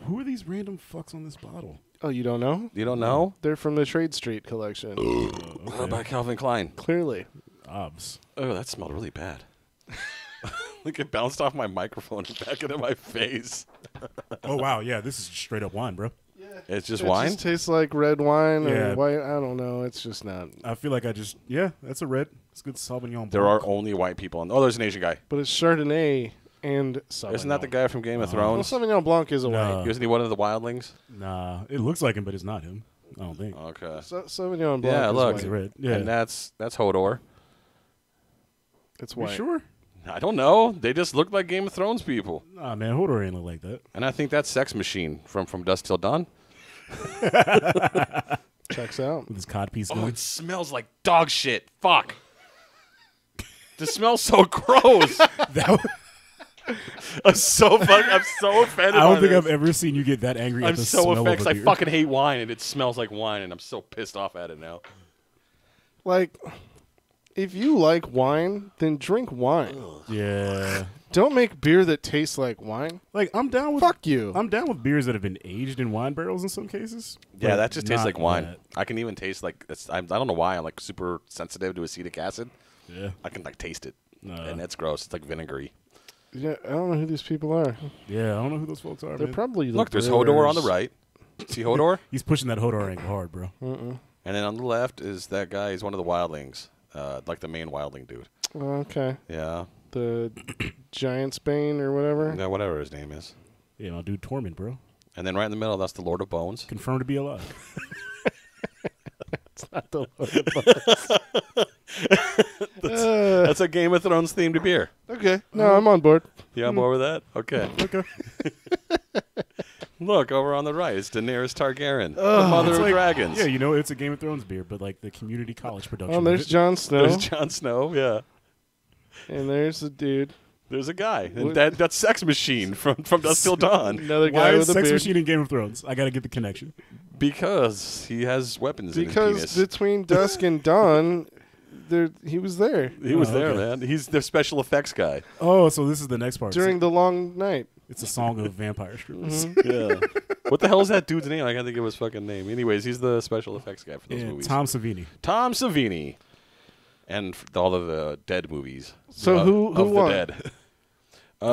Who are these random fucks on this bottle? Oh, you don't know? You don't know? They're from the Trade Street collection. By Calvin Klein. Clearly. Obs. Oh, that smelled really bad. Like it bounced off my microphone and back into my face. Oh wow, yeah, this is straight up wine, bro. It's just It wine? just tastes like red wine Yeah. or white. I don't know. It's just not. I feel like that's a red. It's good Sauvignon Blanc. There are only white people on. Oh, there's an Asian guy. But it's Chardonnay and Sauvignon. Isn't that the guy from Game of Well, Thrones? Sauvignon Blanc is a No. white. Isn't he one of the wildlings? Nah, it looks like him, but it's not him. I don't think. Okay. Sauvignon Blanc Yeah, is look. It's white. red. Yeah. And that's Hodor. It's You white. sure? I don't know. They just look like Game of Thrones people. Nah, man, Hodor ain't look like that. And I think that's Sex Machine from Dusk Till Dawn. Checks out. With his codpiece Oh, gun. it smells like dog shit. Fuck. This smells so gross. That was- I'm so offended. I don't by think this. I've ever seen you get that angry I'm at the so smell offended of 'cause a I beer. fucking hate wine and it smells like wine and I'm so pissed off at it now. Like, if you like wine, then drink wine. Yeah. Don't make beer that tastes like wine. Like I'm down with Fuck you. I'm down with beers that have been aged in wine barrels in some cases. Yeah, but that just tastes not like wine. that. I can even taste like I don't know why I'm like super sensitive to acetic acid. Yeah. I can like taste it, and it's gross. It's like vinegary. Yeah, I don't know who these people are. Yeah, I don't know who those folks are. They're Man. probably the Look, there's Hodor on the brewers. right. See Hodor, He's pushing that Hodor angle hard, bro. Mm-mm. and then on the left is that guy. He's one of the wildlings, like the main wildling dude. Okay. Yeah, The Giant's Bane or whatever. yeah, whatever his name is. Yeah, my dude Tormund, bro. And then right in the middle, that's the Lord of Bones. Confirmed to be alive. It's not the Uh, That's a Game of Thrones themed beer. okay. No, I'm on board. You on board with that? Okay. Okay. Look over on the right. It's Daenerys Targaryen, the Ugh. mother It's of like- dragons. Yeah, you know it's a Game of Thrones beer, but like the community college production. Oh, of there's it. Jon Snow. There's Jon Snow. Yeah. And there's the dude. There's a guy. And What- that's Sex Machine from Dusk Till Dawn. Another Why guy is with a Sex beard. Machine in Game of Thrones? I gotta get the connection. Because he has weapons in his Because penis. between dusk and dawn, he was there He was Oh, there, okay. man. He's the special effects guy. Oh, so this is the next part. during the long night. It's a song of vampire strippers. Yeah. What the hell is that dude's name? I can't think of his fucking name. Anyways, he's the special effects guy for those Yeah, movies. Tom Savini. Tom Savini. And all of the Dead movies. So who of won? the Dead. I'm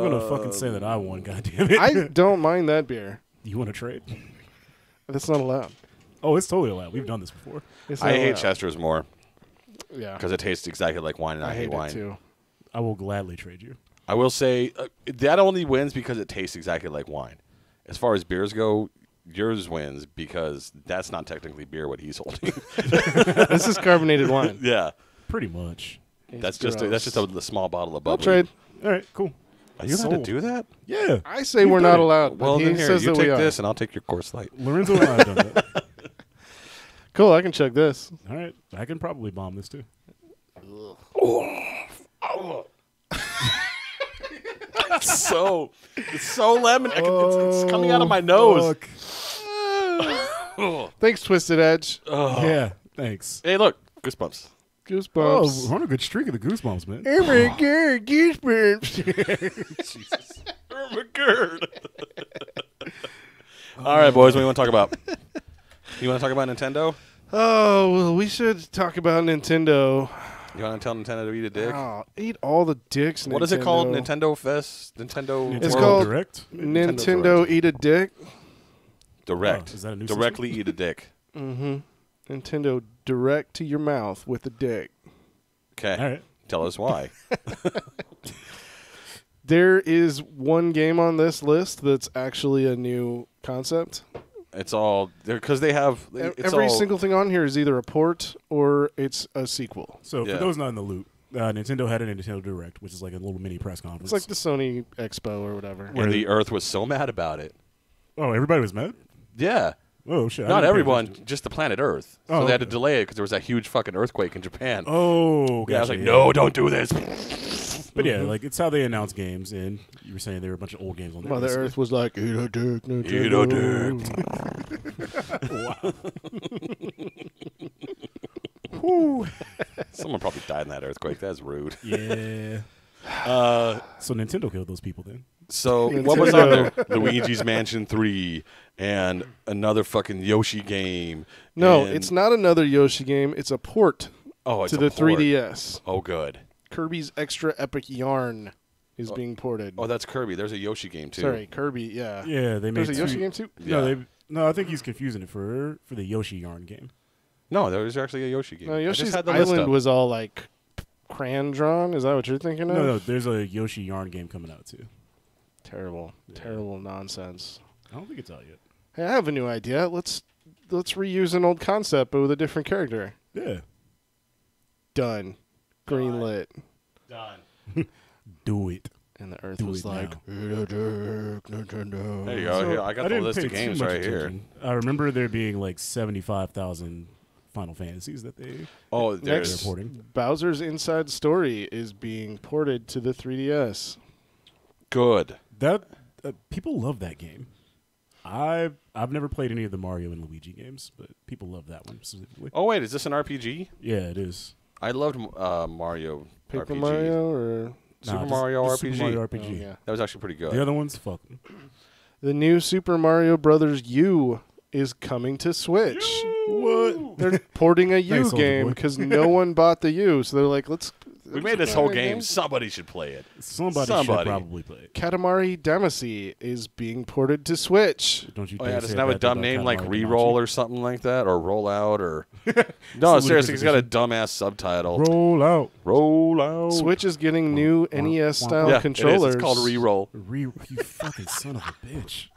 gonna fucking say that I won. Goddamn it! I don't mind that beer. You want to trade? That's not allowed. Oh, it's totally allowed. We've done this before. It's I not hate allowed. Chester's more Yeah. because it tastes exactly like wine, and I, hate it wine. too. I will gladly trade you. I will say that only wins because it tastes exactly like wine. As far as beers go, yours wins because that's not technically beer what he's holding. This is carbonated wine. Yeah, Pretty much. that's It's just a small bottle of I'll bubbly. trade. All right, cool. Are you allowed Sold. to do that? Yeah. I say We've we're done not it. allowed. Well, but then he here, says you that we take are. this, and I'll take your Coors Light. Lorenzo and I have done that. Cool. I can chug this. All right, I can probably bomb this too. It's so lemon. It's coming out of my nose. Fuck. Thanks, Twisted Edge. Yeah, thanks. Hey, look, goosebumps. Oh, Goosebumps. we're on a good streak of the goosebumps, man. Oh my god, goosebumps. Ermagerd. All right, boys, what do you want to talk about? You want to talk about Nintendo? Oh, well, we should talk about Nintendo. You want to tell Nintendo to eat a dick? Oh, eat all the dicks, What is it called? Nintendo Fest? Nintendo It's Nintendo called- Direct. Nintendo Eat a Dick. Direct. Oh, is that a new Directly eat a dick. Mm-hmm. Nintendo direct to your mouth with a dick. Okay. All right. Tell us why. There is one game on this list that's actually a new concept. It's all because they have it's Every all, single thing on here is either a port or it's a sequel. So Yeah. for those not in the loop, Nintendo had a Nintendo Direct, which is like a little mini press conference. It's like the Sony Expo or whatever. and the Earth was so mad about it. Oh, everybody was mad. Yeah. Oh shit! I Not didn't pay everyone, attention. just the planet Earth. So Oh, they had to okay. delay it because there was that huge fucking earthquake in Japan. Oh, yeah, I was gotcha, like, no, don't do this. But yeah, like it's how they announce games, and you were saying there were a bunch of old games on there. Mother basically. Earth was like, eat a dick, Nintendo. Eat a dick. Whew. Someone probably died in that earthquake. That's rude. Yeah. So Nintendo killed those people then. So what was on there? Luigi's Mansion 3 and another fucking Yoshi game. No, and- it's not another Yoshi game. It's a port oh, it's to a the port. 3DS. Oh, good. Kirby's Extra Epic Yarn is being ported. Oh, that's Kirby. There's a Yoshi game too. Sorry, Kirby. Yeah. Yeah, they made There's a Yoshi game too. Yeah. No, I think he's confusing it for the Yoshi Yarn game. No, there was actually a Yoshi game. No, I just Yoshi's had the list Island up. was all like crayon drawn. Is that what you're thinking of? No, there's a Yoshi Yarn game coming out too. Terrible, terrible nonsense. I don't think it's out yet. Hey, I have a new idea. Let's reuse an old concept but with a different character. Yeah, Done. Greenlit. Done. do it. And the Earth Do was it like, Nintendo. There you go. Here, I got the didn't list pay of too games much right here. attention. I remember there being like 75,000 Final Fantasies that they're Oh, there's porting. Bowser's Inside Story is being ported to the 3DS. good. That people love that game. I've never played any of the Mario and Luigi games, but people love that one specifically. Oh wait, is this an RPG? Yeah, it is. I loved Mario Paper RPG. Mario or Super Nah, Mario just RPG. Super Mario Oh, RPG. yeah. That was actually pretty good. The other ones, fuck 'em. The new Super Mario Brothers U is coming to Switch. What? They're porting a U Thanks, Soldier game Boy. because no one bought the U, so they're like, we made this whole game. Somebody should play it. Somebody should probably play it. Katamari Damacy is being ported to Switch. Don't you Oh dare yeah, say doesn't have a bad dumb about name like Katamari Reroll Damacy. or something like that, or Rollout, or no, It's a seriously, it's got a ludicrous dumbass subtitle. Roll out. Roll out. Switch is getting new NES style Yeah, controllers. it is. It's called Reroll. You fucking son of a bitch.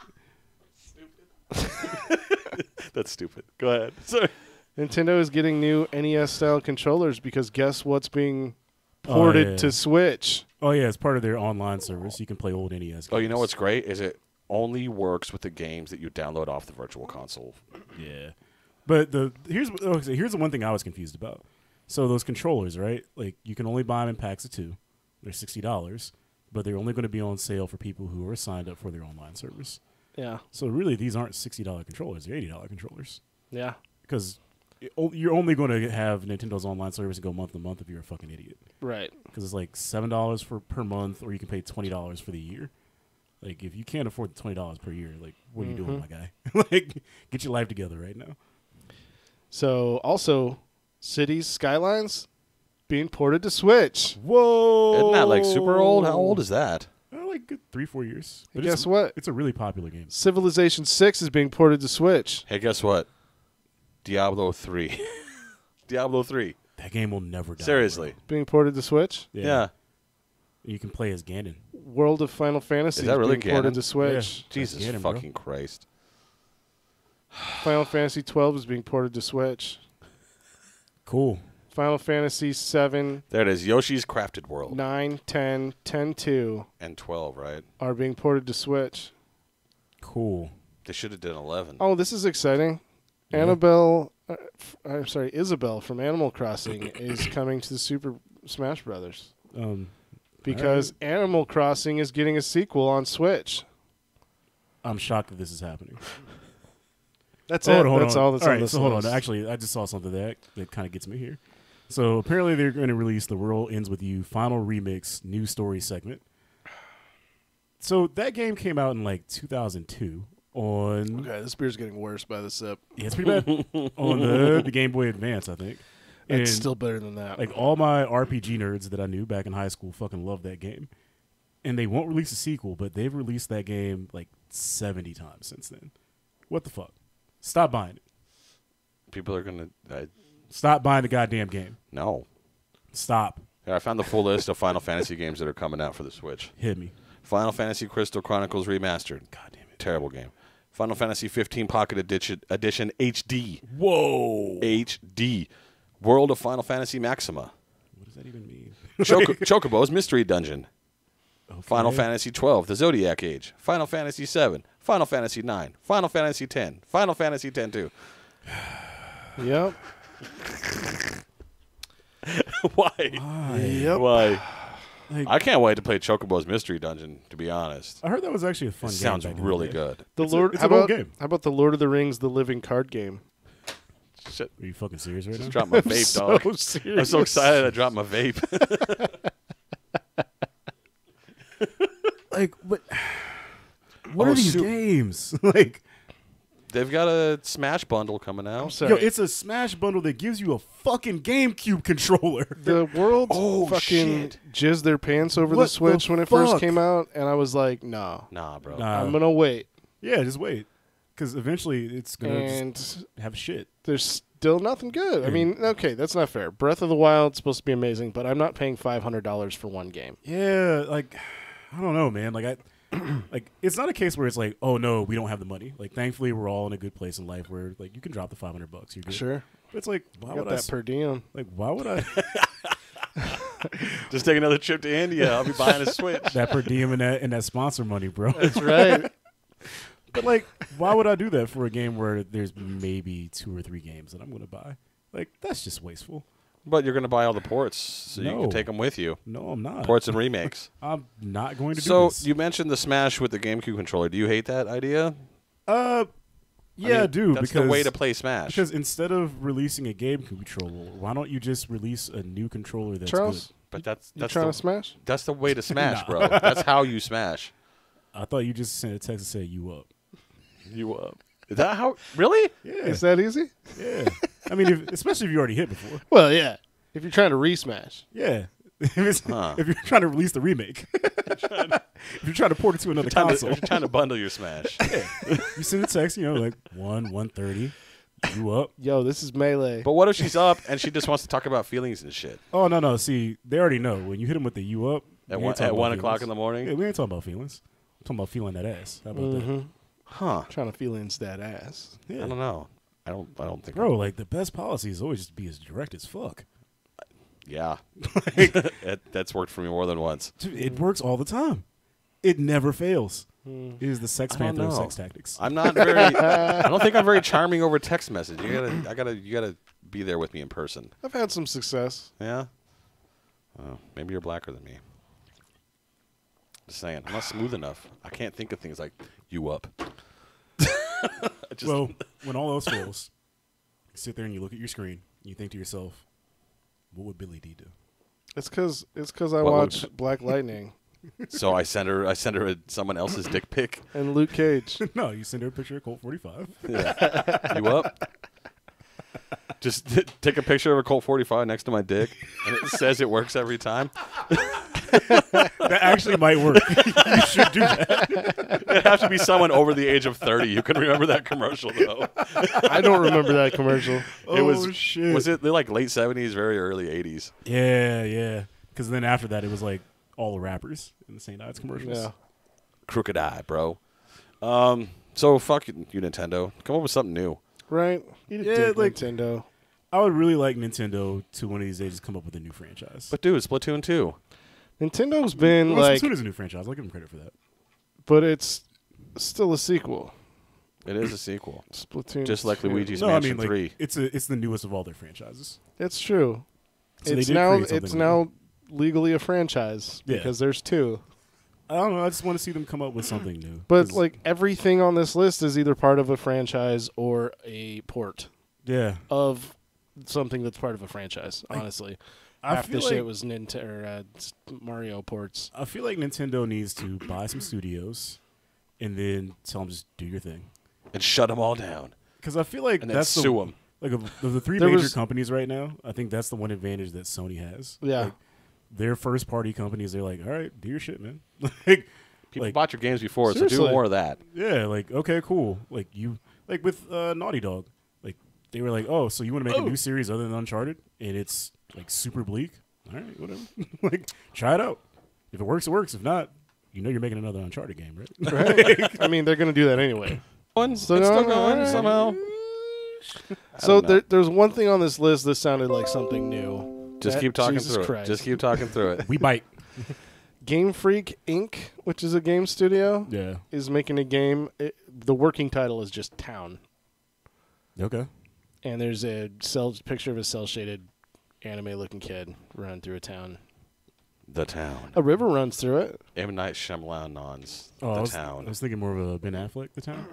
That's stupid. Go ahead. Sorry. Nintendo is getting new NES style controllers because guess what's being ported yeah. to Switch? Oh yeah, it's part of their online service. You can play old NES games. Oh, you know what's great is it only works with the games that you download off the Virtual Console. Yeah, but here's the one thing I was confused about. So those controllers, right? Like you can only buy them in packs of 2. They're $60, but they're only going to be on sale for people who are signed up for their online service. Yeah. So really, these aren't $60 controllers; they're $80 controllers. Yeah. Because you're only going to have Nintendo's online service and go month to month if you're a fucking idiot. Right. Because it's like $7 per month, or you can pay $20 for the year. Like if you can't afford the $20 per year, like what are you doing, my guy? Like get your life together right now. So also, Cities Skylines being ported to Switch. Whoa! Isn't that like super old? How old is that? Like good 3-4 years. And it's- guess what? It's a really popular game. Civilization 6 is being ported to Switch. Hey, guess what? Diablo 3. Diablo 3. That game will never die. Seriously. Being ported to Switch. bro. Yeah. You can play as Ganon. World of Final Fantasy Is that really being ported Ganon? to Switch. Jesus Ganon, bro. fucking Christ. Final Fantasy 12 is being ported to Switch. Cool. Final Fantasy 7, There it is. Yoshi's Crafted World. 9, 10, 10-2 And 12, right? are being ported to Switch. Cool. They should have done 11. Oh, this is exciting. Yeah. Isabelle from Animal Crossing is coming to the Super Smash Brothers Um, because Animal Crossing is getting a sequel on Switch. I'm shocked that this is happening. That's Hold it. on, That's all that's all on right, this so hold on. list. Actually, I just saw something that kind of gets me here. So apparently they're going to release The World Ends With You Final Remix New Story segment. So that game came out in like 2002 on Okay, this beer's getting worse by the sip. yeah, it's pretty bad on the Game Boy Advance, I think. And It's still better than that. like all my RPG nerds that I knew back in high school fucking loved that game. And they won't release a sequel, but they've released that game like 70 times since then. What the fuck? Stop buying it. People are going to... Stop buying the goddamn game. No. Stop. Here, I found the full list of Final Fantasy games that are coming out for the Switch. Hit me. Final Fantasy Crystal Chronicles Remastered. God damn it. Terrible game. Final Fantasy 15 Pocket Edition HD. Whoa. HD. World of Final Fantasy Maxima. What does that even mean? Chocobo's Mystery Dungeon. Okay. Final Fantasy 12, The Zodiac Age. Final Fantasy 7, Final Fantasy 9, Final Fantasy 10, Final Fantasy 10-2. Yep. Why? Yep. Why? Like, I can't wait to play Chocobo's Mystery Dungeon, to be honest. I heard that was actually a fun It game. sounds back in the really day. good. The It's Lord. it's how an old about game. how about the Lord of the Rings, the living card game? Shit. Are you fucking serious right now? Just dropped my vape, dog. So I'm serious. so excited I dropped my vape. Like, but these games? Like, They've got a Smash bundle coming out. Sorry. yo, it's a Smash bundle that gives you a fucking GameCube controller. The world Oh, fucking shit. jizzed their pants over What the Switch the when it first fuck? came out, and I was like, no, Nah, bro. Nah. I'm gonna wait. Yeah, just wait, because eventually it's gonna And just have shit. there's still nothing good. I mean, okay, that's not fair. Breath of the Wild's supposed to be amazing, but I'm not paying $500 for one game. Yeah, like I don't know, man. Like like it's not a case where it's like, oh no, we don't have the money. Like thankfully, we're all in a good place in life where like you can drop the $500. You're good. Sure, But it's like, why got would I? that per diem. Like, why would I? Just take another trip to India. I'll be buying a Switch. that per diem and that sponsor money, bro. That's right. But like, why would I do that for a game where there's maybe 2 or 3 games that I'm going to buy? Like, that's just wasteful. But you're going to buy all the ports, so you No. can take them with you. No, I'm not. Ports and remakes. I'm not going to do So this. you mentioned the Smash with the GameCube controller. Do you hate that idea? Yeah, I mean, do. That's because the way to play Smash. Because instead of releasing a GameCube controller, why don't you just release a new controller that's Charles, but you that's trying the, to smash? that's the way to smash, Nah. bro. That's how you smash. good? I thought you just sent a text and said you up. You up? Is that how? Really? Yeah, Is that easy? yeah. I mean, especially if you already hit before. Well, yeah. If you're trying to re-smash. Yeah. If Huh. you're trying to release the remake, if you're trying to port it to another If you're console, trying to bundle your Smash. you send a text, like 1:30, you up? Yo, this is Melee. But what if she's up and she just wants to talk about feelings and shit Oh no! See, they already know when you hit them with the you up at we one, ain't talking at about 1 o'clock in feelings. the morning? Yeah, we ain't talking about feelings. I'm talking about feeling that ass. How about that? Huh? Trying to feel into that ass. I Yeah, don't know. I don't think. bro. Like the best policy is always just be as direct as fuck. Yeah, that's worked for me more than once. Dude, it works all the time. It never fails. It is the Sex I don't Panther of know. sex tactics. I'm not very. I don't think I'm very charming over text message. You gotta be there with me in person. I've had some success. Yeah. Oh, maybe you're blacker than me. Just saying, I'm not smooth enough. I can't think of things like you up. Well, when all else fails, you sit there and you look at your screen and you think to yourself, what would Billy D do? It's because I What watch would- Black Lightning So I send her someone else's dick pic. and Luke Cage. No, you send her a picture of Colt 45. Yeah. You up? Just take a picture of a Colt 45 next to my dick, and it says it works every time. That actually might work. You should do that. It has to be someone over the age of 30. You can remember that commercial though. I don't remember that commercial. It was shit. Was it like late 70s, very early 80s? Yeah. Because then after that, it was like all the rappers in the St. Ides commercials. Yeah. Crooked eye, bro. So fuck you, Nintendo. Come up with something new. Right? Eat a Yeah, dick, like- Nintendo. I would really like Nintendo to one of these days just come up with a new franchise. But dude, Splatoon 2. Nintendo's been Well, like, Splatoon is a new franchise. I'll give them credit for that. but it's still a sequel. It is a sequel, Splatoon. just like 2. Luigi's No, I Mansion mean, 3. like, it's the newest of all their franchises. It's true. So they it's did now create something it's new. now legally a franchise Yeah. because there's 2. I don't know. I just want to see them come up with something new. But 'Cause- like everything on this list is either part of a franchise or a port yeah, of something that's part of a franchise. Honestly, I half feel the like shit was Mario ports. I feel like Nintendo needs to buy some studios and then tell them just do your thing. And shut them all down. Because I feel like And then that's sue the 'em. like of the 3 There major was- companies right now. I think that's the one advantage that Sony has. Yeah. Like, their first party companies, they're like, all right, do your shit, man. like, People like, bought your games before, so do Seriously. more of that. yeah, like okay, cool. Like you, like with Naughty Dog, like they were like, oh, so you want to make a new series other than Uncharted, and it's like super bleak. All right, whatever. Like try it out. If it works, it works. If not, you're making another Uncharted game, right? Right? I mean, they're going to do that anyway. It's So still no, going alright. somehow. So don't know. there's one thing on this list that sounded like something new. Just That- keep talking Jesus through Christ. it. Just keep talking through it. We bite. Game Freak Inc., which is a game studio, Yeah. is making a game. The working title is just Town. Okay. And there's a picture of a cell-shaded anime-looking kid running through a town. The Town. A river runs through it. M. Night Shyamalan's Oh, The I Town. was thinking more of a Ben Affleck, The Town.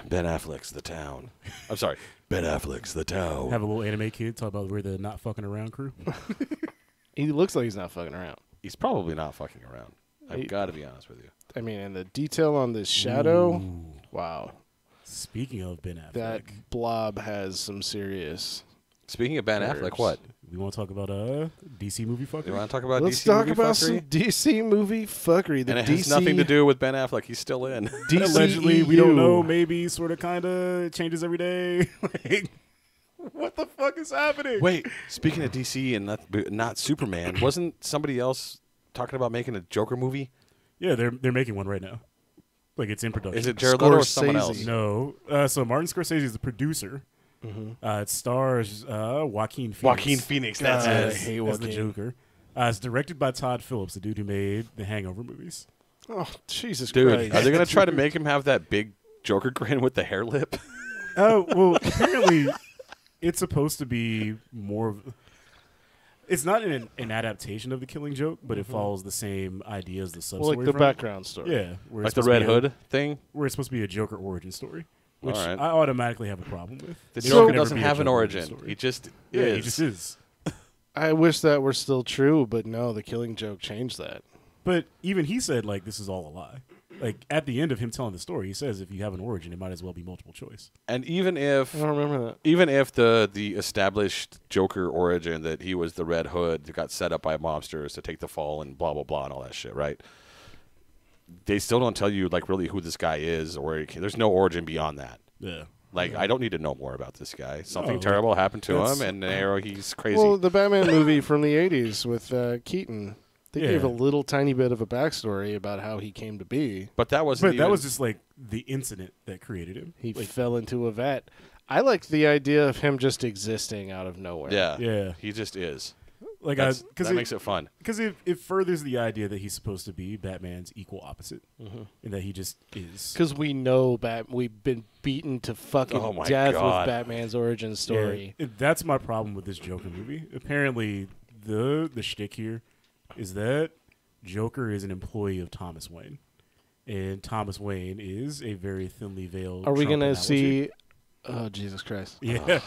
Ben Affleck's The Town. I'm sorry. Ben Affleck's The Town. Have a little anime kid talk about where the not fucking around crew. He looks like he's not fucking around. He's probably not fucking around. I've He- got to be honest with you. I mean, and the detail on this shadow. Ooh. Wow, Speaking of Ben Affleck, that blob has some serious. Speaking of Ben Affleck, Curves. what? we want to talk about DC movie fucker. You want to talk about Let's DC talk movie about fuckery? some DC movie fuckery. The And it DC has nothing to do with Ben Affleck. He's still in. DCEU. Allegedly, we don't know. Maybe, sort of, kind of changes every day. Like, what the fuck is happening? Wait, speaking of DC and not Superman, wasn't somebody else talking about making a Joker movie? Yeah, they're making one right now. Like, it's in production. Is it Jared Leto or someone Scorsese. else? No. So Martin Scorsese is the producer. It stars Joaquin Phoenix. Joaquin Phoenix, that's God, I it. hate as the Joaquin. Joker. It's directed by Todd Phillips, the dude who made the Hangover movies. Oh, Jesus Dude, Christ. are they going to try to make him have that big Joker grin with the hair lip? Oh, well, apparently it's supposed to be more of... It's not an adaptation of The Killing Joke, but it follows the same idea as the sub Well, like story the from it. background story. Yeah. Where Like it's the supposed to Red be Hood thing? where it's supposed to be a Joker origin story, which All right. I automatically have a problem with. The There Joker can never doesn't be a have an Joker origin. story. He just Yeah, is. he just is. I wish that were still true, but no, the Killing Joke changed that. But even he said, like, this is all a lie. Like, at the end of him telling the story, he says if you have an origin, it might as well be multiple choice. And even if I don't remember that. the established Joker origin that he was the Red Hood that got set up by mobsters to take the fall and blah blah blah and all that shit, right? They still don't tell you like really who this guy is or where he came. There's no origin beyond that. Yeah. Like I don't need to know more about this guy. Something No, terrible happened to that's- him, and arrow he's crazy. Well, the Batman movie from the 80s with Keaton, they Yeah. gave a little tiny bit of a backstory about how he came to be. but that wasn't. But that even- was just, like, the incident that created him. He Like, fell into a vat. I like the idea of him just existing out of nowhere. yeah, Yeah. He just is. Like, That because makes it fun. Because it furthers the idea that he's supposed to be Batman's equal opposite, and that he just is. Because we know we've been beaten to fucking Oh my death God. with Batman's origin story. Yeah, that's my problem with this Joker movie. Apparently, the shtick here is that Joker is an employee of Thomas Wayne, and Thomas Wayne is a very thinly veiled. Are we Trump going to analogy. see... Oh, Jesus Christ. Yeah,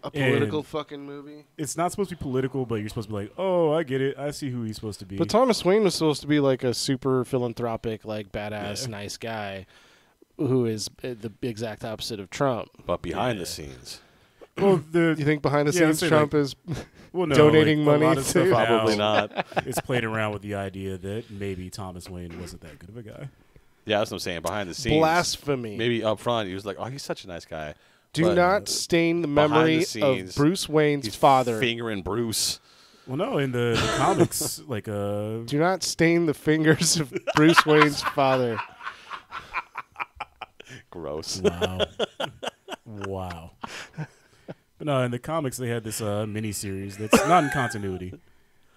A political And- fucking movie? it's not supposed to be political, but you're supposed to be like, oh, I get it. I see who he's supposed to be. But Thomas Wayne was supposed to be like a super philanthropic, like badass, Yeah. nice guy who is the exact opposite of Trump. But behind Yeah. the scenes, well, Do you think behind the Yeah, I'd scenes say, Trump like, is well, no, donating like, a money lot of to- stuff probably now, not. It's played around with the idea that maybe Thomas Wayne wasn't that good of a guy. Yeah, that's what I'm saying. Behind the scenes, blasphemy? maybe up front, he was like, "Oh, he's such a nice guy." Do But not stain the behind memory the of scenes, Bruce Wayne's he's father. fingering Bruce. Well, no, in the comics, like Do not stain the fingers of Bruce Wayne's father. Gross. wow, wow. But no, in the comics they had this mini series that's not in continuity,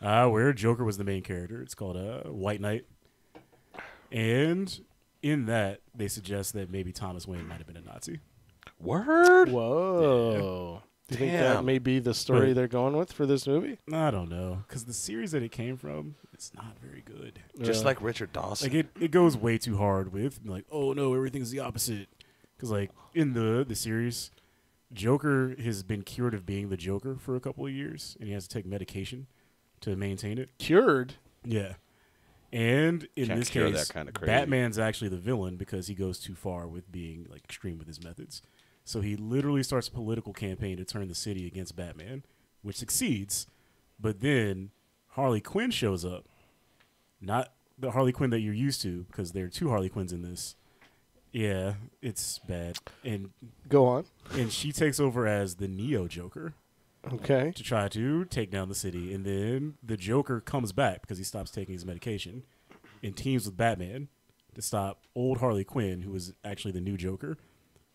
where Joker was the main character. It's called White Knight, and in that they suggest that maybe Thomas Wayne might have been a Nazi. Word. Whoa. Do you think that Damn. may be the story But- they're going with for this movie? I don't know, because the series that it came from, it's not very good. Just Yeah. like Richard Dawson. Like it goes way too hard with like, oh no, everything's the opposite. Because like in the series, Joker has been cured of being the Joker for a couple of years, and he has to take medication to maintain it. Cured. Yeah, and in Can't this cure case, that kinda crazy. Batman's actually the villain because he goes too far with being like extreme with his methods. So he literally starts a political campaign to turn the city against Batman, which succeeds. But then Harley Quinn shows up. Not the Harley Quinn that you're used to, because there are two Harley Quinns in this. Yeah, it's bad. And Go on. she takes over as the Neo Joker Okay. to try to take down the city. And then the Joker comes back because he stops taking his medication and teams with Batman to stop old Harley Quinn, who is actually the new Joker.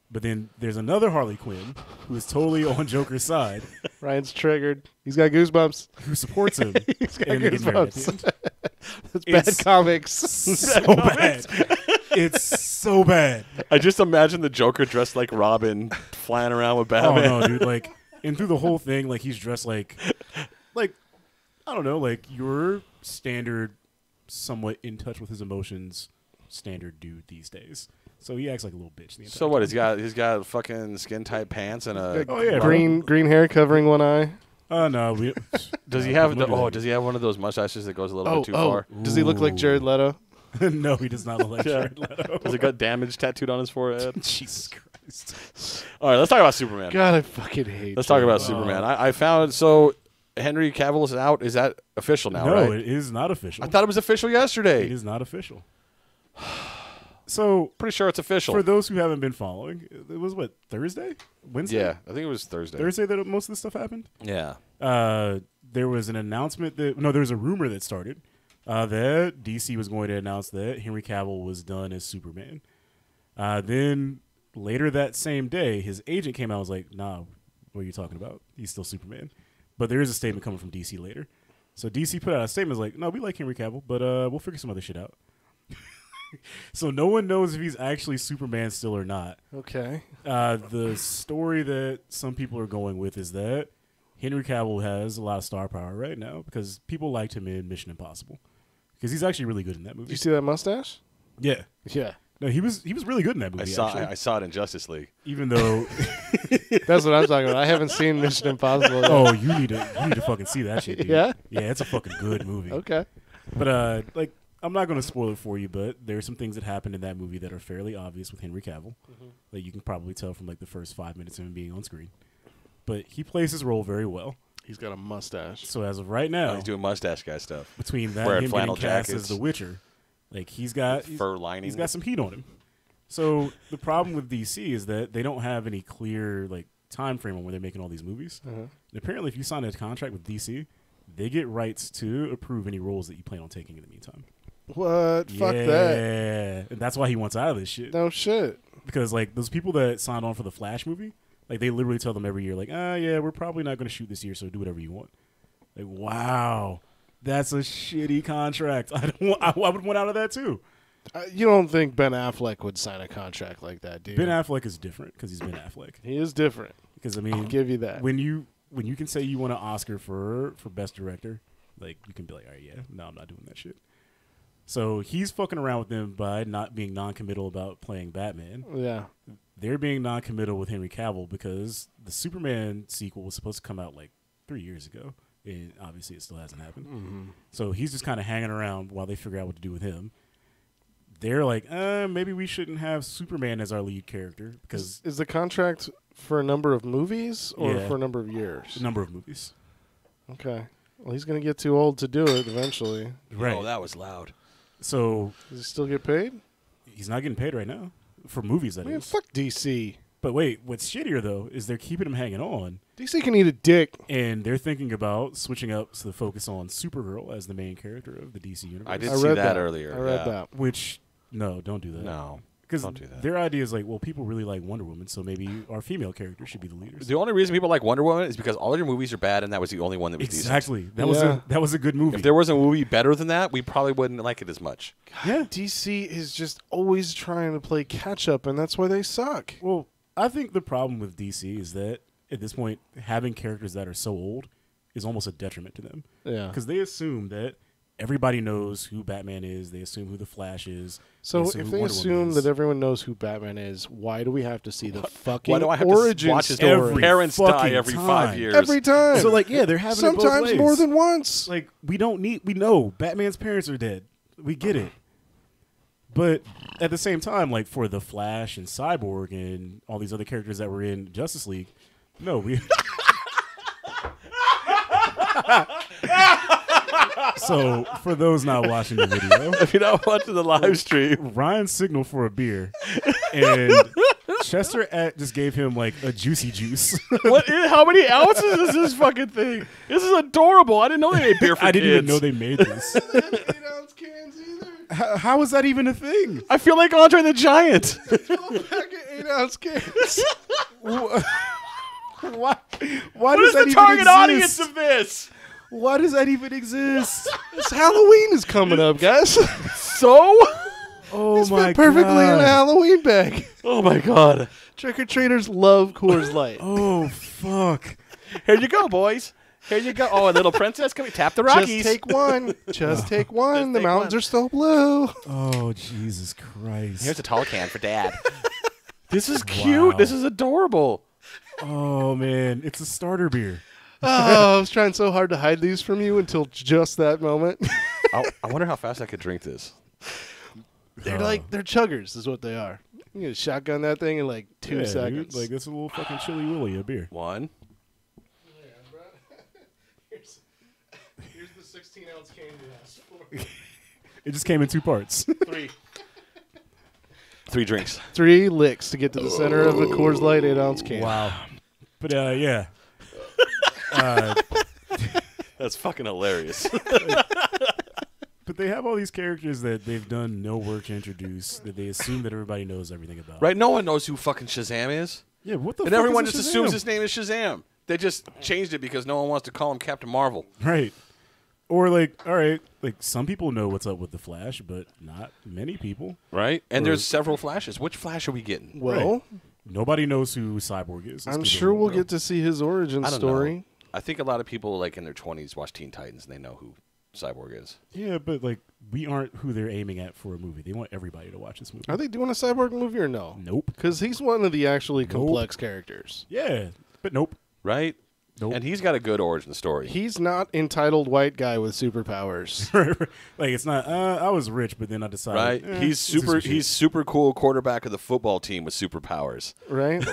But then there's another Harley Quinn who is totally on Joker's side, Ryan's triggered. He's got goosebumps. who supports him. He's got and they get married at the goosebumps. end. That's bad It's comics. So bad. It's so bad. I just imagine the Joker dressed like Robin, flying around with Oh Batman. no, dude! Like, and through the whole thing, like he's dressed like I don't know, like your standard, somewhat in touch with his emotions, standard dude these days. So he acts like a little bitch. The entire So what? time. He's got fucking skin tight pants and a. Oh, yeah, green hair covering one eye. No, Does he no, have don't the? do Oh, that. does he have one of those mustaches that goes a little bit too far? Does he look like Jared Leto? No, he does not look like Yeah. Jared Leto. Has it got damage tattooed on his forehead? Jesus Christ. All right, let's talk about Superman. God, I fucking hate. Let's talk about Jared Leto. Superman. I found so Henry Cavill is out. Is that official now? No, right? it is not official. I thought it was official It yesterday. is not official. So, Pretty sure it's official. for those who haven't been following, it was what, Thursday? Wednesday? Yeah, I think it was Thursday. Thursday that most of this stuff happened? Yeah. There was an announcement there was a rumor that started that DC was going to announce that Henry Cavill was done as Superman. Then later that same day, his agent came out and was like, nah, what are you talking about? He's still Superman. But there is a statement coming from DC later. So DC put out a statement like, no, we like Henry Cavill, but we'll figure some other shit out. So no one knows if he's actually Superman still or not. Okay. The story that some people are going with is that Henry Cavill has a lot of star power right now because people liked him in Mission Impossible because he's actually really good in that Did movie. you see that mustache? Yeah, Yeah. no, he was really good in that movie. actually. I saw it in Justice League. Even though, That's what I'm talking about. I haven't seen Mission Impossible yet. oh, you need to fucking see that shit, dude. Yeah? yeah, it's a fucking good movie. Okay. But like, I'm not going to spoil it for you, but there are some things that happened in that movie that are fairly obvious with Henry Cavill. That you can probably tell from like the first 5 minutes of him being on screen. But he plays his role very well. He's got a mustache. So as of right now, He's doing mustache guy stuff. between that Wearing and him flannel getting cast jackets. as The Witcher, like he's got Fur lining. he's got some heat on him. So the problem with DC is that they don't have any clear like time frame on when they're making all these movies. And apparently, if you sign a contract with DC, they get rights to approve any roles that you plan on taking in the meantime. What? Fuck yeah. that. And that's why he wants out of this shit. No shit. Because like those people that signed on for the Flash movie, like they literally tell them every year, like, yeah, we're probably not going to shoot this year, so do whatever you want. Like, wow, that's a shitty contract. I would want out of that too. You don't think Ben Affleck would sign a contract like that, do you? Ben Affleck is different because he's Ben Affleck. He is different. Because I I'll mean, give you that. when you can say you want an Oscar for best director, like you can be like, all right, yeah, no, I'm not doing that shit. So he's fucking around with them by not being non-committal about playing Batman. Yeah. They're being non-committal with Henry Cavill because the Superman sequel was supposed to come out like 3 years ago, and obviously it still hasn't happened. So he's just kind of hanging around while they figure out what to do with him. They're like, maybe we shouldn't have Superman as our lead character because Is the contract for a number of movies or Yeah. for a number of years? a number of movies. Okay. Well, he's going to get too old to do it eventually. Right. Oh, that was loud. So Does he still get paid? he's not getting paid right now for movies, that Man, is. fuck DC. But wait, what's shittier though is they're keeping him hanging on, DC can eat a dick. and they're thinking about switching up to the focus on Supergirl as the main character of the DC universe. I did I see read that earlier. I read yeah. that. Which no, don't do that. No. Because Don't do that. their idea is like, well, people really like Wonder Woman, so maybe our female character should be the leaders. The only reason people like Wonder Woman is because all of your movies are bad, and that was the only one that was decent. Exactly. That Yeah. was a good movie. If there was a movie better than that, we probably wouldn't like it as much. yeah. DC is just always trying to play catch up, and that's why they suck. Well, I think the problem with DC is that at this point, having characters that are so old is almost a detriment to them. Yeah. Because they assume that everybody knows who Batman is. They assume who the Flash is. So assume if who they Wonder Woman assume is. that everyone knows who Batman is, why do we have to see the fucking Why do I have origin to watch his story Every parents die fucking every time. 5 years? every time? So like, yeah, they're having it both sometimes ways. more than once. Like we know Batman's parents are dead. We get it. But at the same time, like for the Flash and Cyborg and all these other characters that were in Justice League, no, we. So for those not watching the video, If you're not watching the live stream, Ryan signaled for a beer, and Chester just gave him like a juicy juice. how many ounces is this fucking thing? This is adorable. I didn't know they made beer for I didn't even kids. know they made this. 8-ounce cans either. How is that even a thing? I feel like Andre the Giant. 8-ounce cans. Why? Why What does is that the even target exist? audience of this? Why does that even exist? This Halloween is coming up, guys. So? Oh It's my fit perfectly in a god! Halloween bag. Oh my god. Trick or treaters love Coors Light. Oh fuck! Here you go, boys. Here you go. Oh, a little princess. Can we tap the Rockies? Just take one. Just take one. The take mountains one. are still blue. Oh Jesus Christ! Here's a tall can for Dad. This is cute. Wow. This is adorable. Oh man, it's a starter beer. Oh, I was trying so hard to hide these from you until just that moment. I wonder how fast I could drink this. they're chuggers, is what they are. You can shotgun that thing in like 2 seconds. Dude, like it's a little fucking Chili Willy of beer. One. Here's the 16-ounce can you asked for. It just came in 2 parts. 3. 3 drinks. 3 licks to get to the center of a Coors Light 8-ounce can. Wow. But yeah. That's fucking hilarious. But they have all these characters that they've done no work to introduce that they assume that everybody knows everything about. Right? No one knows who fucking Shazam is. Yeah, what the And fuck everyone is just Shazam? assumes his name is Shazam. They just changed it because no one wants to call him Captain Marvel. Right. Or like, all right, like some people know what's up with the Flash, but not many people. Right? And Or- there's several Flashes. Which Flash are we getting? Well, Right. Nobody knows who Cyborg is. I'm sure we'll get to see his origin I don't story. know. I think a lot of people like in their 20s watch Teen Titans and they know who Cyborg is. Yeah, but like we aren't who they're aiming at for a movie. They want everybody to watch this movie. Are they doing a Cyborg movie or no? Nope. Because he's one of the actually Nope. complex characters. Yeah, but nope. Right? Nope. And he's got a good origin story. He's not entitled white guy with superpowers, Like it's not. I was rich, but then I decided. Right? He's this is some shit. He's super cool quarterback of the football team with superpowers. right?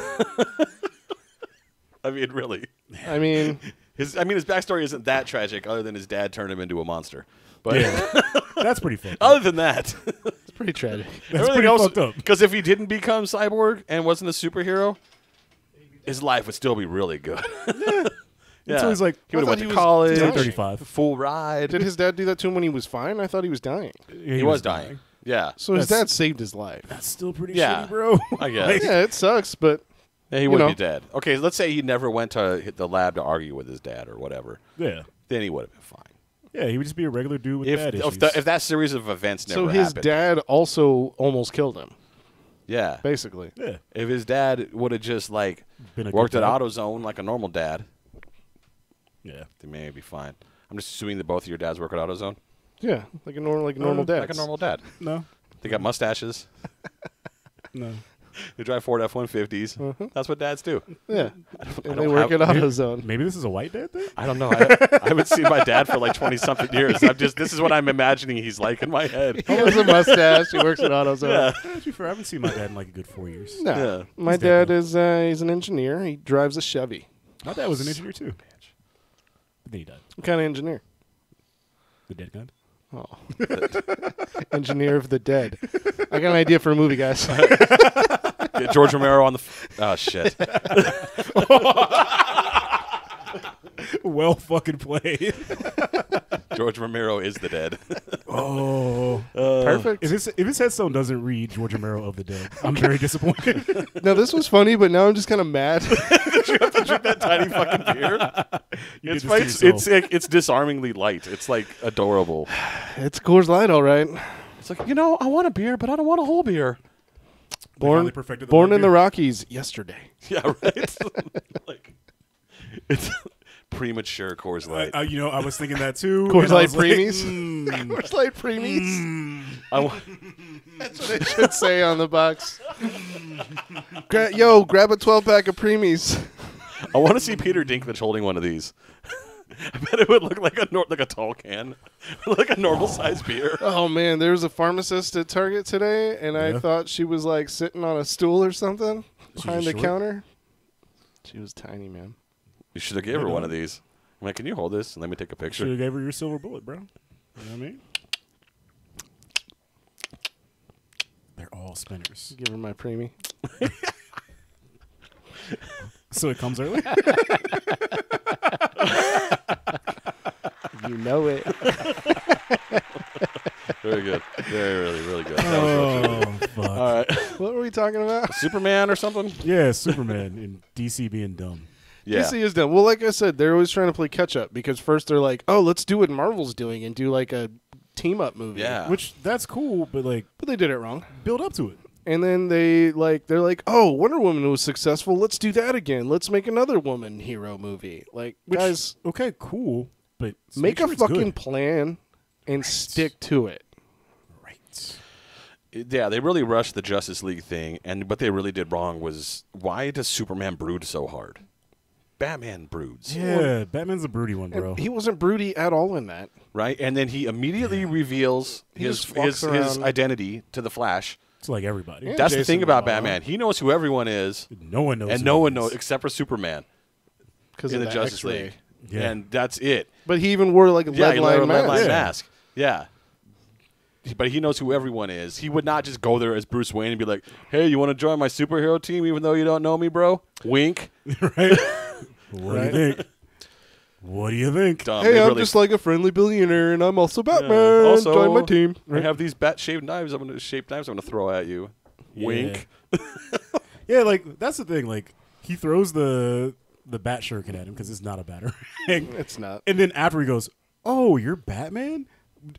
I mean, really. I mean, His backstory isn't that tragic other than his dad turned him into a monster. But Yeah, that's pretty fucked up. other than that, it's pretty tragic. That's pretty fucked up. Because if he didn't become Cyborg and wasn't a superhero, his life would still be really good. Yeah. Until he's like, he would have I went thought to he was college, dying. 35. full ride. Did his dad do that to him when he was fine? I thought he was dying. He was dying. Yeah. So his That's- dad saved his life. That's still pretty Yeah. shitty, bro. I guess. Yeah, it sucks, but Yeah, he would know. be dead. Okay, let's say he never went to hit the lab to argue with his dad or whatever. Yeah, Then he would have been fine. yeah. He would just be a regular dude with bad issues. If that series of events never so his happened. dad also almost killed him, Yeah. basically. yeah, If his dad would have just like Been a good worked at dad. AutoZone like a normal dad, yeah. then maybe be fine. I'm just assuming that both of your dads work at AutoZone. Yeah, like a normal dad. Like a normal dad. No, They got mustaches. no. They drive Ford F-150s. That's what dads do. Yeah, I and don't they work have- at AutoZone. Maybe this is a white dad thing. I don't know. I haven't seen my dad for like 20-something years. This is what I'm imagining he's like in my head. He has a mustache. He works at AutoZone. Yeah. To be fair, I haven't seen my dad in like a good 4 years. No, Yeah. my He's dad dead, is he's an engineer. He drives a Chevy. My dad was an engineer too. But then he died. What kind of engineer? The dead kind. Oh, engineer of the dead. I got an idea for a movie, guys. Get George Romero on the. Oh shit! Well fucking played. George Romero is the dead. Oh, Perfect. if his headstone doesn't read George Romero of the Dead, I'm very disappointed. Now this was funny, but now I'm just kind of mad. That tiny fucking beer. You It's did like, this to yourself. it's disarmingly light. It's like adorable. It's Coors Light, all right. It's like, I want a beer, but I don't want a whole beer. Born, finally perfected the born light in the beer. Rockies yesterday. Yeah, right. Like, it's premature Coors Light. I was thinking that too. Coors and I Light was like, Preemies? Coors Light Preemies. I wa- That's what it should say on the box. Grab a 12-pack of Preemies. I want to see Peter Dinklage holding one of these. I bet it would look like a tall can, like a normal sized beer. Oh man, there was a pharmacist at Target today, and I Yeah. thought she was like sitting on a stool or something She behind the was short? counter. She was tiny, man. You should have gave her one of these. I'm like, can you hold this and let me take a Should picture? have gave her your silver bullet, bro. You know what I mean? They're all spinners. Give her my preemie. So it comes early? You know it. Very good. Really good. That was real good. fuck. All right. What were we talking about? Superman or something? Yeah, Superman and DC being dumb. Yeah. DC is done. Well, like I said, they're always trying to play catch up because first they're like, "Oh, let's do what Marvel's doing and do like a team up movie." Yeah. Which, that's cool, but like, but they did it wrong. build up to it. And then they're like, "Oh, Wonder Woman was successful. Let's do that again. Let's make another woman hero movie." Like, Which, guys, okay, cool, but make sure a it's fucking good. plan and stick to it. Right. Yeah, they really rushed the Justice League thing, and what they really did wrong was, why does Superman brood so hard? Batman broods. Yeah, Batman's a broody one, bro. And he wasn't broody at all in that. Right? And then he immediately reveals He his just walks his around. identity to the Flash. It's like everybody. Yeah. That's the Jason thing about Momoa. Batman. He knows who everyone is, No one knows. and who no he one is. knows except for Superman Because in of the that Justice X-ray. League. Yeah. And that's it. But he even wore like a Yeah, lead he line wore a lead mask. line Yeah. mask. Yeah. But he knows who everyone is. He would not just go there as Bruce Wayne and be like, "Hey, you want to join my superhero team even though you don't know me, bro?" Wink. Right? What do you think? What do you think? Dumb. Hey, They I'm really- just like a friendly billionaire, and I'm also Batman. Also, Join my team. I have these bat-shaped knives. I'm going to throw at you. Yeah. Wink. Yeah, like that's the thing. Like he throws the bat shuriken at him because it's not a batarang, It's not. and then after he goes, "Oh, you're Batman."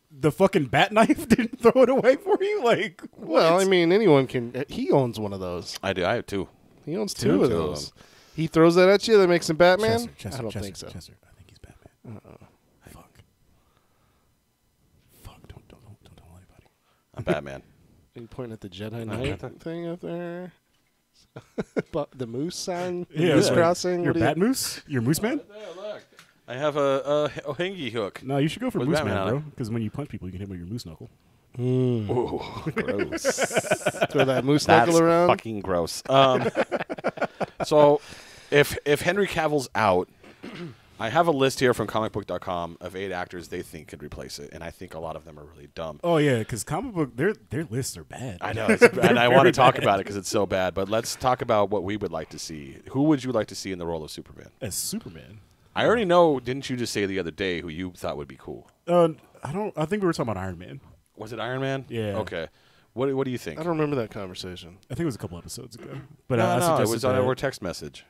The fucking bat knife didn't throw it away for you. Like, Well, what? I mean, anyone can. He owns one of those. I do. I have two. He owns Two two of of those. them. He throws that at you. That makes him Batman. Chester, I don't Chester, think so. Chester, I think he's Batman. Fuck. Don't tell anybody. I'm Batman. Are you pointing at the Jedi No, Knight not that. thing up there? But the moose sign, the Yeah, moose like, crossing. You're what do you- Bat Moose. You're Moose Man. I have a hangy hook. No, you should go for With Moose Batman Man, on bro. it. Because when you punch people, you can hit them with your moose knuckle. Ooh, gross. Throw that moose That's knuckle around. fucking gross. So, if Henry Cavill's out, I have a list here from comicbook.com of 8 actors they think could replace it, and I think a lot of them are really dumb. Oh yeah, because comic book their lists are bad. I know, and I want very to talk bad. about it because it's so bad. But let's talk about what we would like to see. Who would you like to see in the role of Superman? As Superman. I already know. Didn't you just say the other day who you thought would be cool? I think we were talking about Iron Man. Was it Iron Man? Yeah. Okay. What do you think? I don't remember that conversation. I think it was a couple episodes ago. But No, I it suggested was on that- our text message.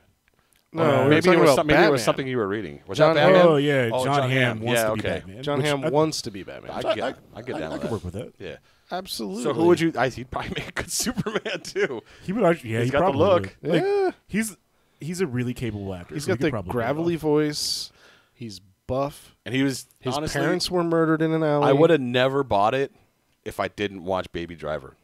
No, Or we were maybe talking it was about some, maybe it was Batman. something you were reading. Was John that Batman? Oh yeah, Oh, John Hamm wants yeah, to be okay. Batman. John which Hamm I- wants to be Batman. I get down I with could that. work with that. Yeah. Absolutely. So who would you? He'd probably make a good Superman too. He would actually. Yeah, He's he got the probably look. would. Like, Yeah. he's a really capable actor. He's so he got could the probably pull it gravelly off. voice. He's buff. And he was His honestly, parents were murdered in an alley. I would have never bought it if I didn't watch Baby Driver.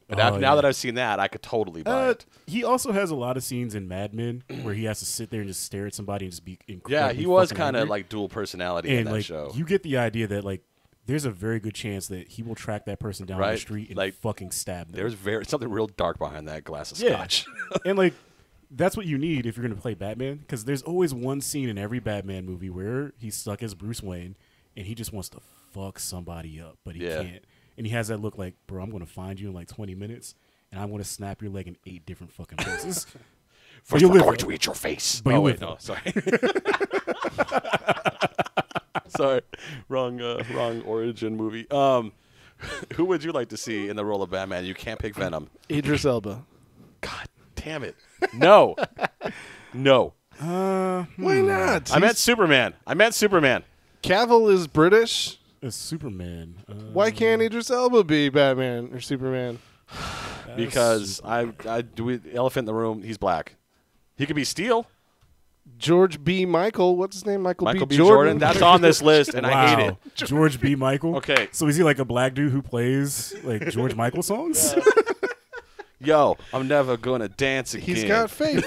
But Oh, now yeah. that I've seen that, I could totally buy it. He also has a lot of scenes in Mad Men where he has to sit there and just stare at somebody and just be Yeah, incredibly he was fucking kind of angry. like dual personality in and that like show. you get the idea that like there's a very good chance that he will track that person down on the Right, street and like, fucking stab them. There's something real dark behind that glass of Yeah. scotch. And like that's what you need if you're going to play Batman because there's always one scene in every Batman movie where he's stuck as Bruce Wayne and he just wants to fuck somebody up, but he Yeah. can't. And he has that look like, bro, I'm going to find you in like 20 minutes and I'm going to snap your leg in 8 different fucking places. First, you we're live going it. to eat your face. But oh you wait, live no, sorry. Sorry, wrong origin movie. Who would you like to see in the role of Batman? You can't pick Venom. Idris Elba. God damn it! No, no. Why not? I meant Superman. Cavill is British. As Superman. Why can't Idris Elba be Batman or Superman? Because elephant in the room. He's black. He could be Steel. George B. Michael. What's his name? Michael B. Jordan. That's on this list, and I hate it. George B. Michael. Okay. So is he like a black dude who plays like George Michael songs? Yo, I'm never gonna dance again. He's got faith.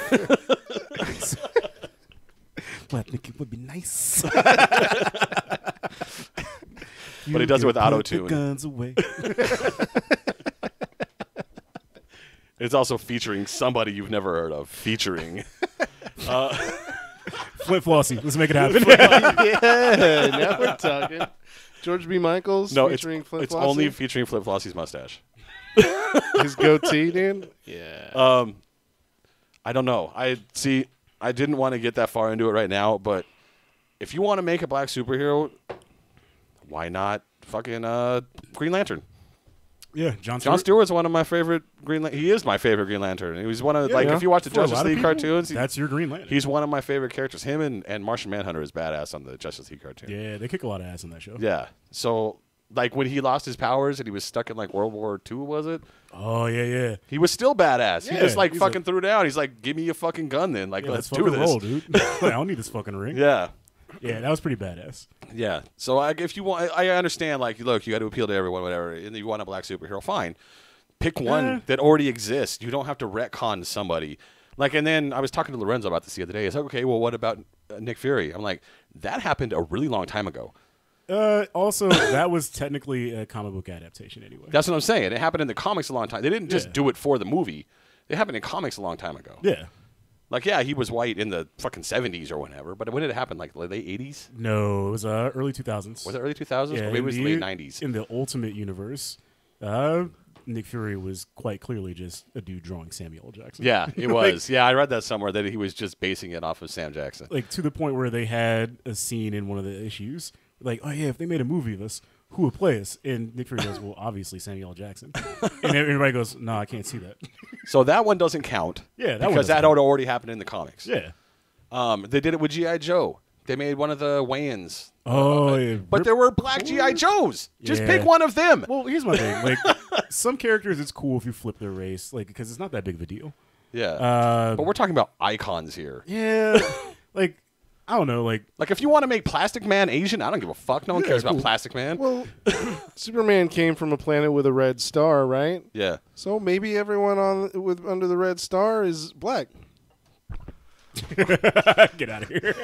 Well, I think it would be nice. But he does it with You can put auto-tune. the guns away. It's also featuring somebody you've never heard of. Featuring. Flint Flossie. Let's make it happen. Yeah, now we're talking. George B. Michaels No, featuring Flint it's Flossie? only featuring Flip Flossie's mustache. his goatee, dude. Yeah. I don't know. I didn't want to get that far into it right now, but if you want to make a black superhero, why not fucking Green Lantern? Yeah, John Jon Stewart's one of my favorite He is my favorite Green Lantern. He was one of yeah. if you watch the For a Justice lot of League people, cartoons, that's your Green Lantern. he's one of my favorite characters. Him and Martian Manhunter is badass on the Justice League cartoon. Yeah, they kick a lot of ass in that show. Yeah. So like when he lost his powers and he was stuck in like World War II, was it? Oh yeah. He was still badass. He Yeah, just like he's fucking threw down. He's like, "Give me a fucking gun, then. Like, Yeah, let's fucking do this." roll, dude. Like, I don't need this fucking ring. Yeah, Yeah, that was pretty badass. yeah. So if you want, I understand. Like, look, you got to appeal to everyone, whatever. And you want a black superhero, fine. Pick one Yeah. that already exists. You don't have to retcon somebody. Like, and then I was talking to Lorenzo about this the other day. It's like, okay, well, what about Nick Fury? I'm like, that happened a really long time ago. Also, that was technically a comic book adaptation anyway. That's what I'm saying. It happened in the comics a long time. They didn't just Yeah. do it for the movie. It happened in comics a long time ago. Yeah. Like, yeah, he was white in the fucking 70s or whatever, but when did it happen? Like, late 80s? No, it was early 2000s. Was it early 2000s? Yeah, or maybe it was in late the- 90s. In the Ultimate Universe, Nick Fury was quite clearly just a dude drawing Samuel L. Jackson. Yeah, it was. Yeah, I read that somewhere that he was just basing it off of Sam Jackson. Like, to the point where they had a scene in one of the issues, like, oh, yeah, if they made a movie of us, who would play us? And Nick Fury goes, well, obviously Samuel L. Jackson. And everybody goes, no, I can't see that. So that one doesn't count. Yeah, that one because doesn't that count. had already happened in the comics. Yeah. They did it with G.I. Joe. They made one of the Wayans. Oh, yeah. But there were black G.I. Joes. Just Yeah. pick one of them. Well, here's my thing. Like, some characters, it's cool if you flip their race, like, because it's not that big of a deal. Yeah. But we're talking about icons here. Yeah. Like, I don't know. Like, Like, if you want to make Plastic Man Asian, I don't give a fuck. No one cares about Plastic Man. Well, Superman came from a planet with a red star, right? Yeah. So maybe everyone under the red star is black. get out of here.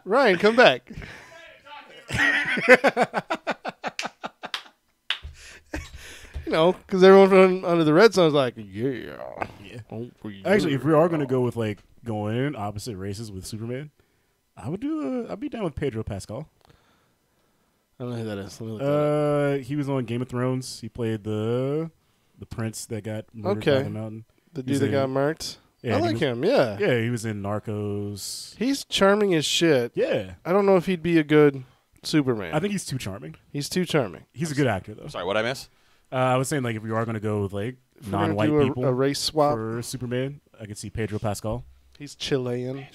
Ryan, come back. You know, because everyone from under the red sun is like, yeah. Oh, Actually, if we are going to go with, like, going in opposite races with Superman, I'd be down with Pedro Pascal. I don't know who that is. Let me look that up. He was on Game of Thrones. He played the prince that got murdered by Okay. the mountain. The he's dude that got in- marked. Yeah, I he like was- him. Yeah. Yeah, he was in Narcos. He's charming as shit. Yeah. I don't know if he'd be a good Superman. I think he's too charming. He's too charming. He's a good actor, though. Sorry, what I miss? I was saying, like, if we are going to go with, like, If we're gonna non-white do people a race swap. for Superman, I could see Pedro Pascal. He's Chilean.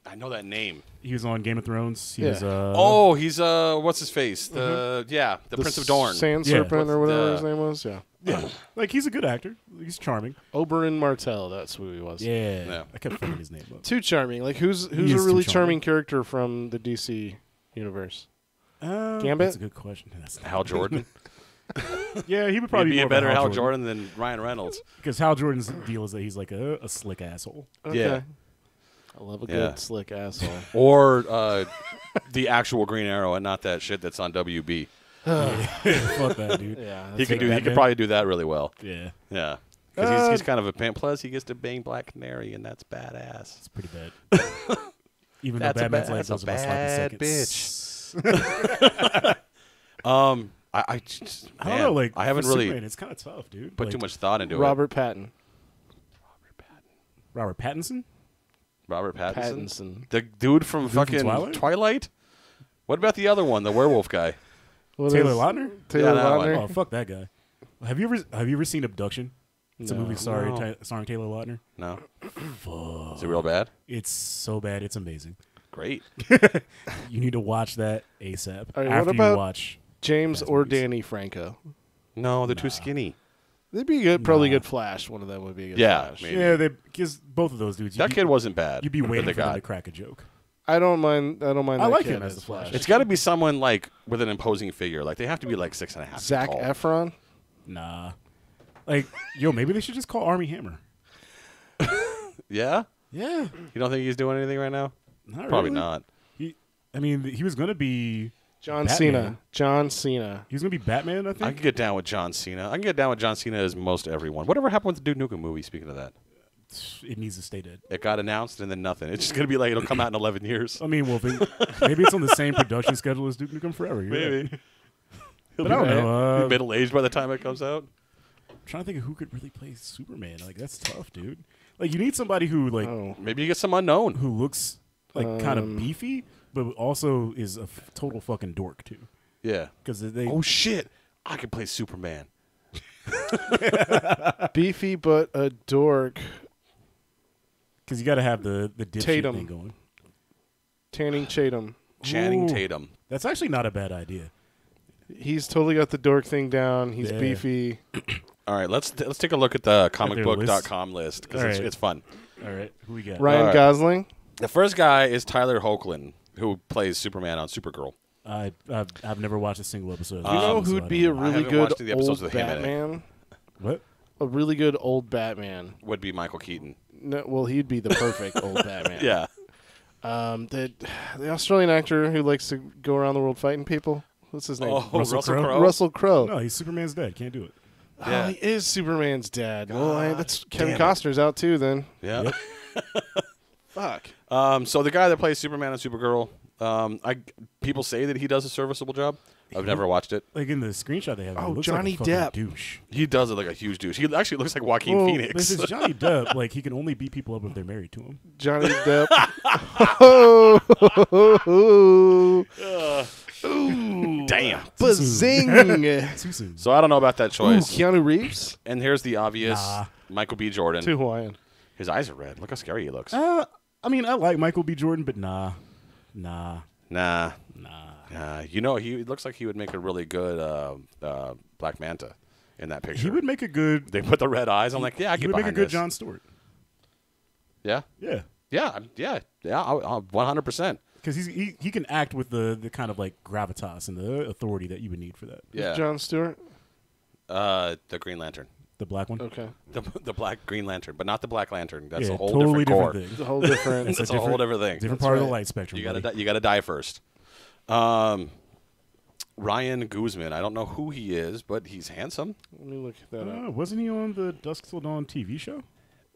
I know that name. He was on Game of Thrones. He Yeah. was, Oh, he's what's his face? The the Prince of Dorne. Sand Yeah. Serpent or whatever The- his name was. Yeah. yeah. Like, he's a good actor. He's charming. Oberyn Martell. That's who he was. Yeah. Yeah. I kept forgetting his name. Up. Too charming. Like who's He a is too really charming. charming character from the DC universe? Gambit? That's a good question. That's not- Hal Jordan. Yeah, he would He'd probably be more a of better Hal Jordan than Ryan Reynolds. Because Hal Jordan's deal is that he's like a slick asshole. Okay. Yeah. I love a Yeah. good slick asshole. Or the actual Green Arrow and not that shit that's on WB. Fuck that, dude. Yeah. He that's could it. He Batman? could probably do that really well. Yeah, Yeah. Because Uh, he's kind of a pan. Plus, he gets to bang Black Canary, and that's badass. it's pretty bad. Even though That's a Batman's bad- like that's a those of us like bad I just, I don't know, like I haven't for really Superman, it's kind of tough, dude. put Like, too much thought into Robert Patton. Robert Pattinson. it. Robert Pattinson, Pattinson. the dude from dude from fucking Twilight? Twilight. What about the other one, the werewolf guy? What Taylor is- Lautner. Taylor Yeah, that one. Lautner. Oh, fuck that guy. Have you ever seen Abduction? It's a No. movie starring No. starring Taylor Lautner. No, is it real bad? It's so bad, it's amazing. Great. You need to watch that ASAP. All right, what after about- you watch, James Fast or movies. Danny Franco. No, they're too skinny. They'd be good. Probably Nah. good Flash. One of them would be a good Yeah, Flash. maybe. yeah, because both of those dudes. That kid wasn't bad. You'd be waiting the for them guy. to crack a joke. I don't mind. I don't mind. I that like kid him as the Flash. It's got to be someone like with an imposing figure. Like they have to be like 6.5 feet Zac tall. Efron. Nah, like yo, maybe they should just call Army Hammer. Yeah, Yeah, you don't think he's doing anything right now? not Probably really. not. I mean, he was gonna be John Batman. Cena. John Cena. he was gonna be Batman. I I think. can get down with John Cena. I can get down with John Cena as most everyone. Whatever happened with the Duke Nukem movie? Speaking of that, It needs to stay dead. it got announced and then nothing. It's just gonna be like it'll come out in 11 years. I mean, well, maybe it's on the same production schedule as Duke Nukem Forever. You're right. Maybe. But I don't know. Be middle aged by the time it comes out. I'm trying to think of who could really play Superman. Like that's tough, dude. Like you need somebody who like Oh, Maybe you get some unknown. who looks like kind of beefy, but also is a total fucking dork too. Yeah. Because they Oh shit! I can play Superman. beefy but a dork. because you got to have the dipshit Tatum. thing going. Channing Tatum. Channing Ooh. Tatum. That's actually not a bad idea. He's totally got the dork thing down. He's Yeah. beefy. All right, let's take a look at the comicbook.com list because All it's, right. it's fun. All right, who we got? Ryan All right. Gosling. The first guy is Tyler Hoechlin, who plays Superman on Supergirl. I've never watched a single episode. You know so I who'd don't be a know. really haven't good watched the episodes old with him in it. Batman? What? a really good old Batman. Would be Michael Keaton. No, well, he'd be the perfect old Batman. Yeah. The Australian actor who likes to go around the world fighting people. What's his name? Oh, Russell Russell Crowe? Crowe. Russell Crowe. No, he's Superman's dad. Can't do it. Yeah. Oh, he is Superman's dad. Well, that's Kevin damn it. Costner's out too. Then Yeah. fuck. So the guy that plays Superman and Supergirl, people say that he does a serviceable job. I've never watched it. Like in the screenshot they have, Oh, he looks Johnny like a fucking Depp. douche. He does it like a huge douche. He actually looks like Joaquin Well, Phoenix. this is Johnny Depp. Like he can only beat people up if they're married to him. Johnny Depp. Oh, Damn. bazing. Too soon. So I don't know about that Ooh, choice. Keanu Reeves. And here's the obvious: Nah. Michael B. Jordan. Too Hawaiian. His eyes are red. Look how scary he looks. I mean, I like Michael B. Jordan, but nah. Nah. You know, he looks like he would make a really good Black Manta in that picture. He would make a good. They put the red eyes. I'm like, yeah, I He get would make a behind good this. John Stewart. Yeah, Yeah, yeah. I'll 100%. because he can act with the kind of like gravitas and the authority that you would need for that. Yeah, John Stewart. the Green Lantern, The black one. Okay. the Black Green Lantern, but not the Black Lantern. That's Yeah, a whole totally different core. thing. It's a whole different. It's a whole different thing. Different That's part of the right. light spectrum. You gotta buddy. you gotta die first. Ryan Guzman. I don't know who he is, but he's handsome. Let me look that up. Wasn't he on the Dusk Till Dawn TV show?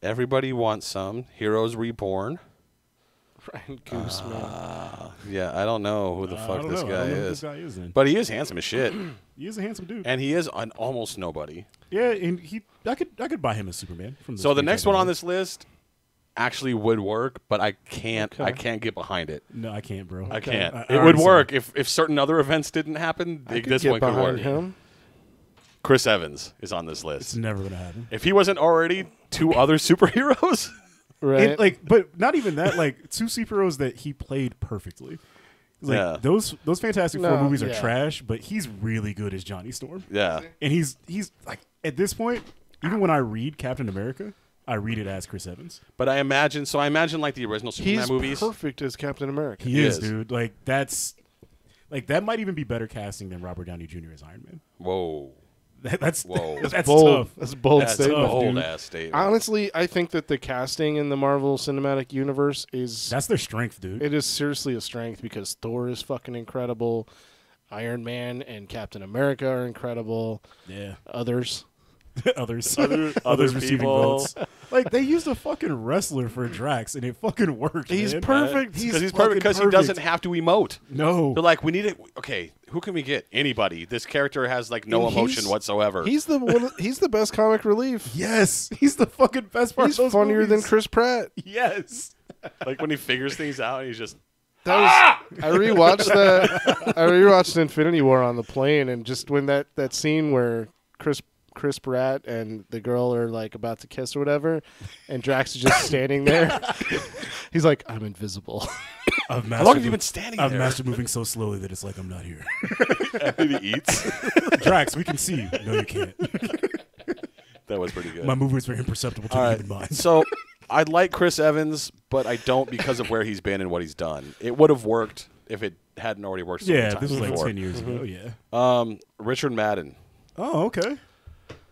Everybody wants some. Heroes Reborn. Ryan Guzman. Yeah, I don't know who the I fuck don't this know. I guy don't know who is. this guy is then. But he is handsome as shit. He is a handsome dude. And he is an almost nobody. Yeah, and I could buy him as Superman. From So the screenshot next one they on have. this list actually would work, but I can't Okay. I can't get behind it. No, I can't, bro. I can't. I It would already saw work if certain other events didn't happen. I could This get one could behind work. him. Chris Evans is on this It's list. never gonna happen. If he wasn't already two other superheroes, Right. And, like, but not even that. Like two superheroes that he played perfectly. Like Yeah. those Fantastic Four No, movies are yeah. trash, but he's really good as Johnny Storm. yeah. And he's like at this point, even when I read Captain America, I read it as Chris Evans. But I imagine like the original Superman He's movies. perfect as Captain America. He He is, is. dude. Like that's like that might even be better casting than Robert Downey Jr. as Iron Man. Whoa. That's Whoa. that's bold. tough. That's a bold That's statement. a tough, bold dude. ass statement. Honestly, I think that the casting in the Marvel Cinematic Universe is That's their strength, dude. it is seriously a strength because Thor is fucking incredible. Iron Man and Captain America are incredible. Yeah. Others. others other receiving people. votes. Like they used a fucking wrestler for Drax and it fucking worked. He's man. perfect. Because he's fucking perfect because he doesn't have to emote. No. They're like, we need it. Okay, who can we get? Anybody. This character has like no And emotion he's- whatsoever. He's the one. He's the best comic relief. Yes, he's the fucking best part. He's of those funnier than movies. Chris Pratt. Yes. like when he figures things out, he's just That was I rewatched that. I rewatched Infinity War on the plane, and just when that scene where Chris Pratt and the girl are like about to kiss or whatever, and Drax is just standing there. He's like, "I'm invisible." I've how long have you been standing I've there? mastered moving so slowly that it's like I'm not here. And he eats. Drax, we can see you. No, you can't. That was pretty good. My movements are imperceptible to All the right. human mind. So I like Chris Evans, but I don't because of where he's been and what he's done. It would have worked if it hadn't already worked. So many Yeah, times this was like before. 10 years ago. Yeah. Richard Madden, Oh, okay.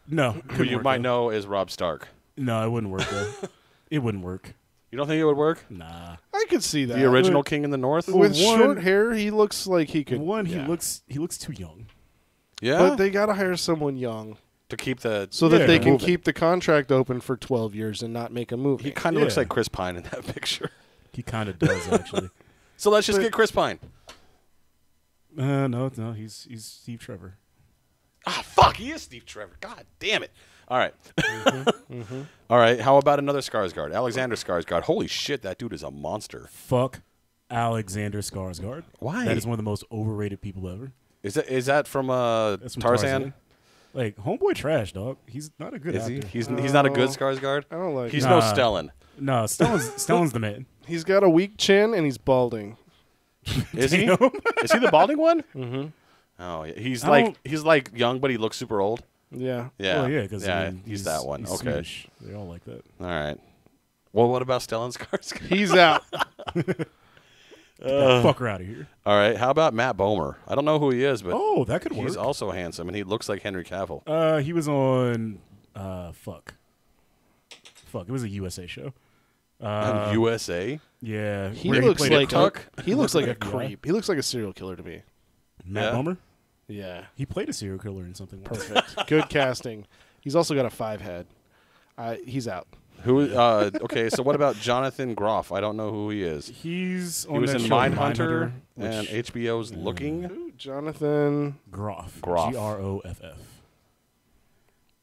No, who couldn't you work, might though. know as Rob Stark. No, it wouldn't work though. It wouldn't work. You don't think it would work? Nah. I could see that. The original King in the North? with one- short hair, he looks like he could. One, yeah. he looks too young. Yeah. But they gotta hire someone young to keep the so that Yeah. they can moving. keep the contract open for 12 years and not make a movie. He kind of looks Yeah. like Chris Pine in that picture. He kind of does actually. So let's just But- get Chris Pine. No, he's Steve Trevor. Ah, fuck, he is Steve Trevor. God damn it. All right. All right, how about another Skarsgård? Alexander Skarsgård. Holy shit, that dude is a monster. Fuck Alexander Skarsgård. Why? That is one of the most overrated people ever. Is that from That's from Tarzan? Like homeboy trash, dog. He's not a good Is he? actor. He's not a good Oh. Skarsgård? I don't like He's him. no Nah. Stellan. No, Stellan's the man. He's got a weak chin and he's balding. Is he? Damn. Is he the balding one? Mm-hmm. Oh, yeah. He's I like don't- young, but he looks super old. Yeah. Yeah, Well, yeah, because he's that one. he's Okay, Swedish. They all like that. all right. Well, what about Stellan Skarsgård? He's out. Get that fucker out of here. All right, how about Matt Bomer? I don't know who he is, but Oh, that could work. he's also handsome, and he looks like Henry Cavill. He was on Fuck. It was a USA show. USA. Yeah, He where looks played a like cook. he looks like a FBI. creep. He looks like a serial killer to me. Matt Yeah. Bomer. Yeah, He played a serial killer in something. once. perfect. Good casting. He's also got a 5 head. He's out. Who? Okay, so what about Jonathan Groff? I don't know who he is. He's He on was that in show, Mindhunter which- and HBO's Looking. Ooh, Jonathan. Groff. Groff. Groff.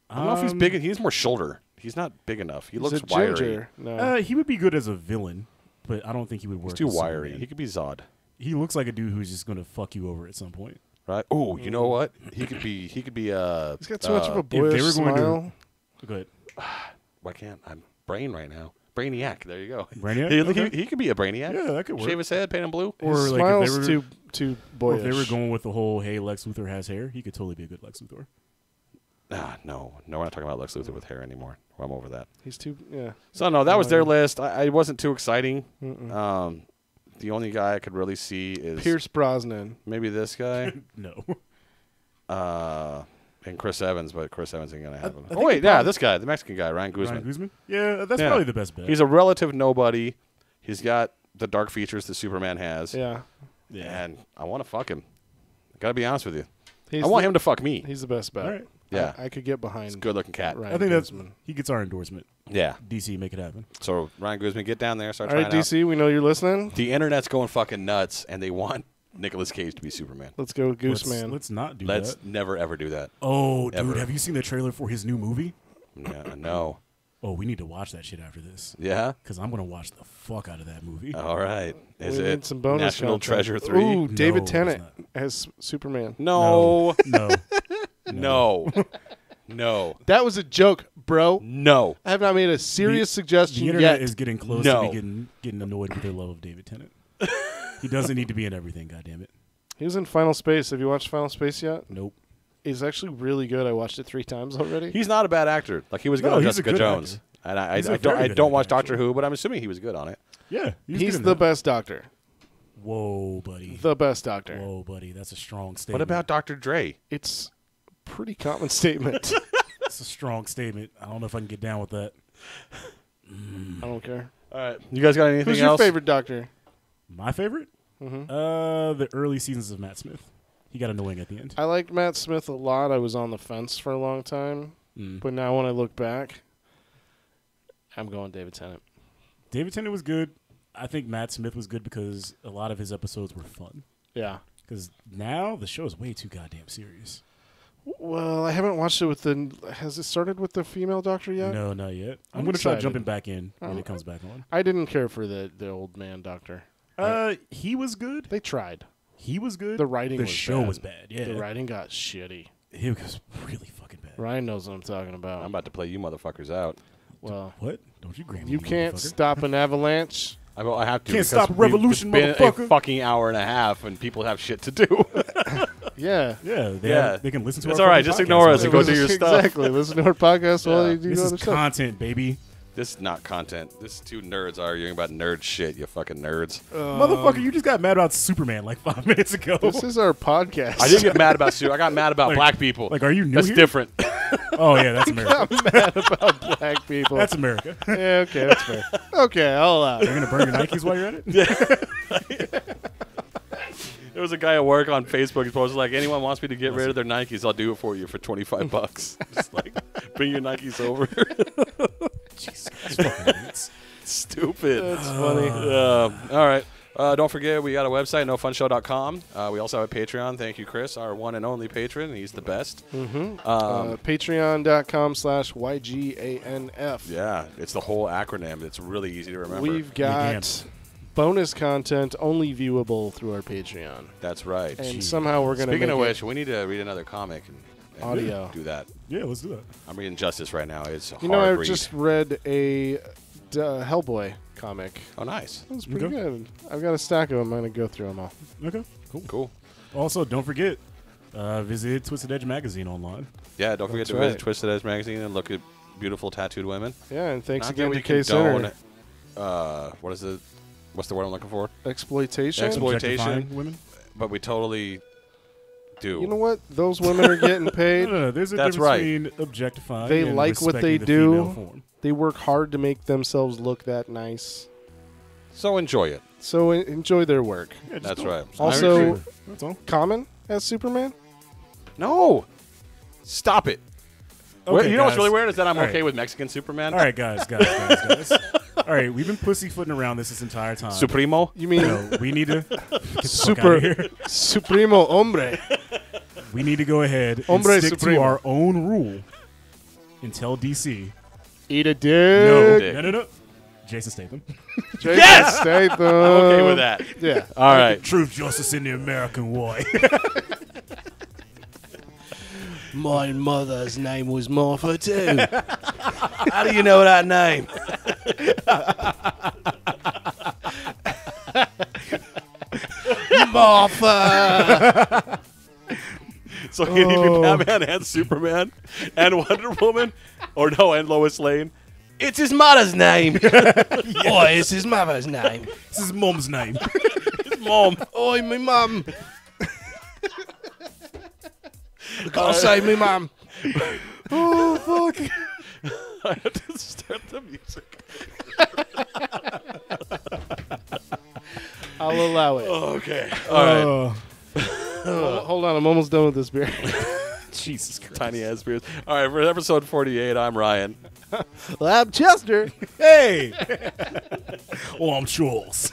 I don't know if he's big. He's more shoulder. He's not big enough. He He's looks a wiry. ginger. No. He would be good as a villain, but I don't think he would work. He's too as wiry. Superman. He could be Zod, He looks like a dude who's just gonna fuck you over at some point. right? Oh, you know what? He could be. He could be. He's got too much of a they boyish were going to- smile. Go ahead. Why can't I'm brain right now? Brainiac. There you go. Brainiac? He, Okay. he could be a Brainiac. Yeah, that could work. Shave his head, paint him blue. Or His like smile's if they were, too or boyish. if they were going with the whole "Hey, Lex Luthor has hair," he could totally be a good Lex Luthor. No, we're not talking about Lex Luthor with hair anymore. I'm over that. He's too. Yeah. So no, that was their list. I wasn't too exciting. The only guy I could really see is Pierce Brosnan. maybe this guy No. and Chris Evans, but Chris Evans ain't gonna have him. I Oh think wait, he yeah, probably- this guy, the Mexican guy, Ryan Guzman. Ryan Guzman? Yeah, that's Yeah. probably the best bet. He's a relative nobody. He's got the dark features that Superman has, Yeah. and I want to fuck him. Gotta be honest with you. He's I want the, him to fuck me. He's the best bet. All right. Yeah. I could get behind. Good looking cat. Ryan I think that's Guzman. he gets our endorsement. Yeah. DC, make it happen. So Ryan Guzman, get down there, start All right, trying out. DC. We know you're listening. The internet's going fucking nuts, and they want Nicolas Cage to be Superman. Let's go, Goose let's, Man. Let's not do Let's that. never ever do that. Oh, dude, ever. have you seen the trailer for his new movie? No. Oh, we need to watch that shit after this Yeah. because I'm gonna watch the fuck out of that movie. All right. Is we it need some bonus National content. Treasure 3? Ooh, David No, it's Tennant not. as Superman. No. no, No. No. That was a joke, bro. No. I have not made a serious The suggestion internet yet. is getting close No. to me getting annoyed with their love of David Tennant. He doesn't need to be in everything. Goddammit. He was in Final Space. Have you watched Final Space yet? Nope. It's actually really good. I watched it 3 times already. He's not a bad actor. Like he was good No, on he's a Jessica good Jones. actor. And I He's a don't very good don't watch actor, Doctor actually. Who, but I'm assuming he was good on it. Yeah, He's good in the that. best doctor. Whoa, buddy. The best doctor. Whoa, buddy. That's a strong statement. What about Dr. Dre? It's a pretty common statement. That's a strong statement. I don't know if I can get down with that. I don't care. All right. You guys got anything Who's your else? favorite doctor? My favorite? Mhm. The early seasons of Matt Smith. He got annoying at the end. I liked Matt Smith a lot. I was on the fence for a long time. But now when I look back, I'm going David Tennant. David Tennant was good. I think Matt Smith was good because a lot of his episodes were fun. Yeah. Because now the show is way too goddamn serious. Well, I haven't watched it with the... Has it started with the female doctor yet? No, not yet. I'm I'm going to try excited. jumping back in when Oh. it comes back on. I didn't care for the old man doctor. He was good. They tried. He was good. The writing The was show bad. was bad. Yeah. The writing got shitty. It was really fucking bad. Ryan knows what I'm talking about. I'm about to play you motherfuckers out. Well, What? Don't you grab me, you can't motherfucker. stop an avalanche. I have to. Can't because stop a we've revolution, been motherfucker. a fucking hour and a half, and people have shit to do. Yeah. Yeah, they, Yeah. they can listen to It's our all right, fucking just podcast ignore us while and they go listen. do your stuff. Exactly. Listen to our podcast while Yeah. you do This other is stuff. content, baby. This is not content. This is two nerds arguing about nerd shit, you fucking nerds. Motherfucker, you just got mad about Superman like 5 minutes ago. This is our podcast. I didn't get mad about I got mad about Like- black people. like, are you new That's here? different. Oh, yeah, that's America. black people. That's America. Yeah, okay, that's fair. Okay, I'll allow it. You're going to burn your Nikes while you're at it? There was a guy at work on Facebook. He posted like, anyone wants me to get rid of their Nikes, I'll do it for you for $25. Just like, bring your Nikes over. Jesus Christ, fucking idiots. Stupid. That's funny. All right. Don't forget, we got a website, nofunshow.com. We also have a Patreon. Thank you, Chris, our one and only patron. He's the best. Patreon.com/YGANF. Yeah, it's the whole acronym. It's really easy to remember. We've got bonus content only viewable through our Patreon. That's right. And Jeez. somehow we're going to Speaking make of it which, we need to read another comic and audio. do that. Yeah, let's do that. I'm reading Justice right now. It's a You hard know, I read. just read a Hellboy comic. Oh, nice. That was pretty Okay. good. I've got a stack of them. I'm going to go through them all. Okay, cool. Cool. Also, don't forget, visit Twisted Edge Magazine online. Yeah, don't forget That's to visit right. Twisted Edge magazine and look at beautiful tattooed women. Yeah, and thanks Not again that to we K condone, Center. what is it? What's the word I'm looking for? Exploitation. Exploitation. Objectifying women. But we totally do. You know what? Those women are getting paid. No, there's a That's difference right. between objectifying They and like what they respecting the female do. form. They work hard to make themselves look that nice. So enjoy it. So enjoy their work. Yeah, just That's don't- right. Also- I agree. That's all. Common as Superman? No. Stop it. Okay, you know what's guys. really weird is that I'm All okay right. with Mexican Superman. All right, guys. All right, we've been pussyfooting around this entire time. Supremo. You mean No, we need to get the fuck Super outta here. Supremo Hombre? We need to go ahead and Hombre stick Supremo. to our own rule and tell DC. Eat a No, dick. dick. no. Jason Statham. Jason Yes! Statham. I'm okay with that. Yeah. All right. Truth, justice, in the American way. My mother's name was Martha too. How do you know that name? Martha. So can he be Batman and Superman and Wonder Woman? Or no, and Lois Lane? It's his mother's name. Oh, it's his mother's name. This is Mom's name. His mom. Oi, me mum. Gotta save me mum. Oh, fuck. I have to start the music. I'll allow it. Okay. All right. Hold on, I'm almost done with this beer. Jesus Christ. Tiny ass beers. All right, for episode 48, I'm Ryan. I'm Chester. Hey! Oh, I'm Charles.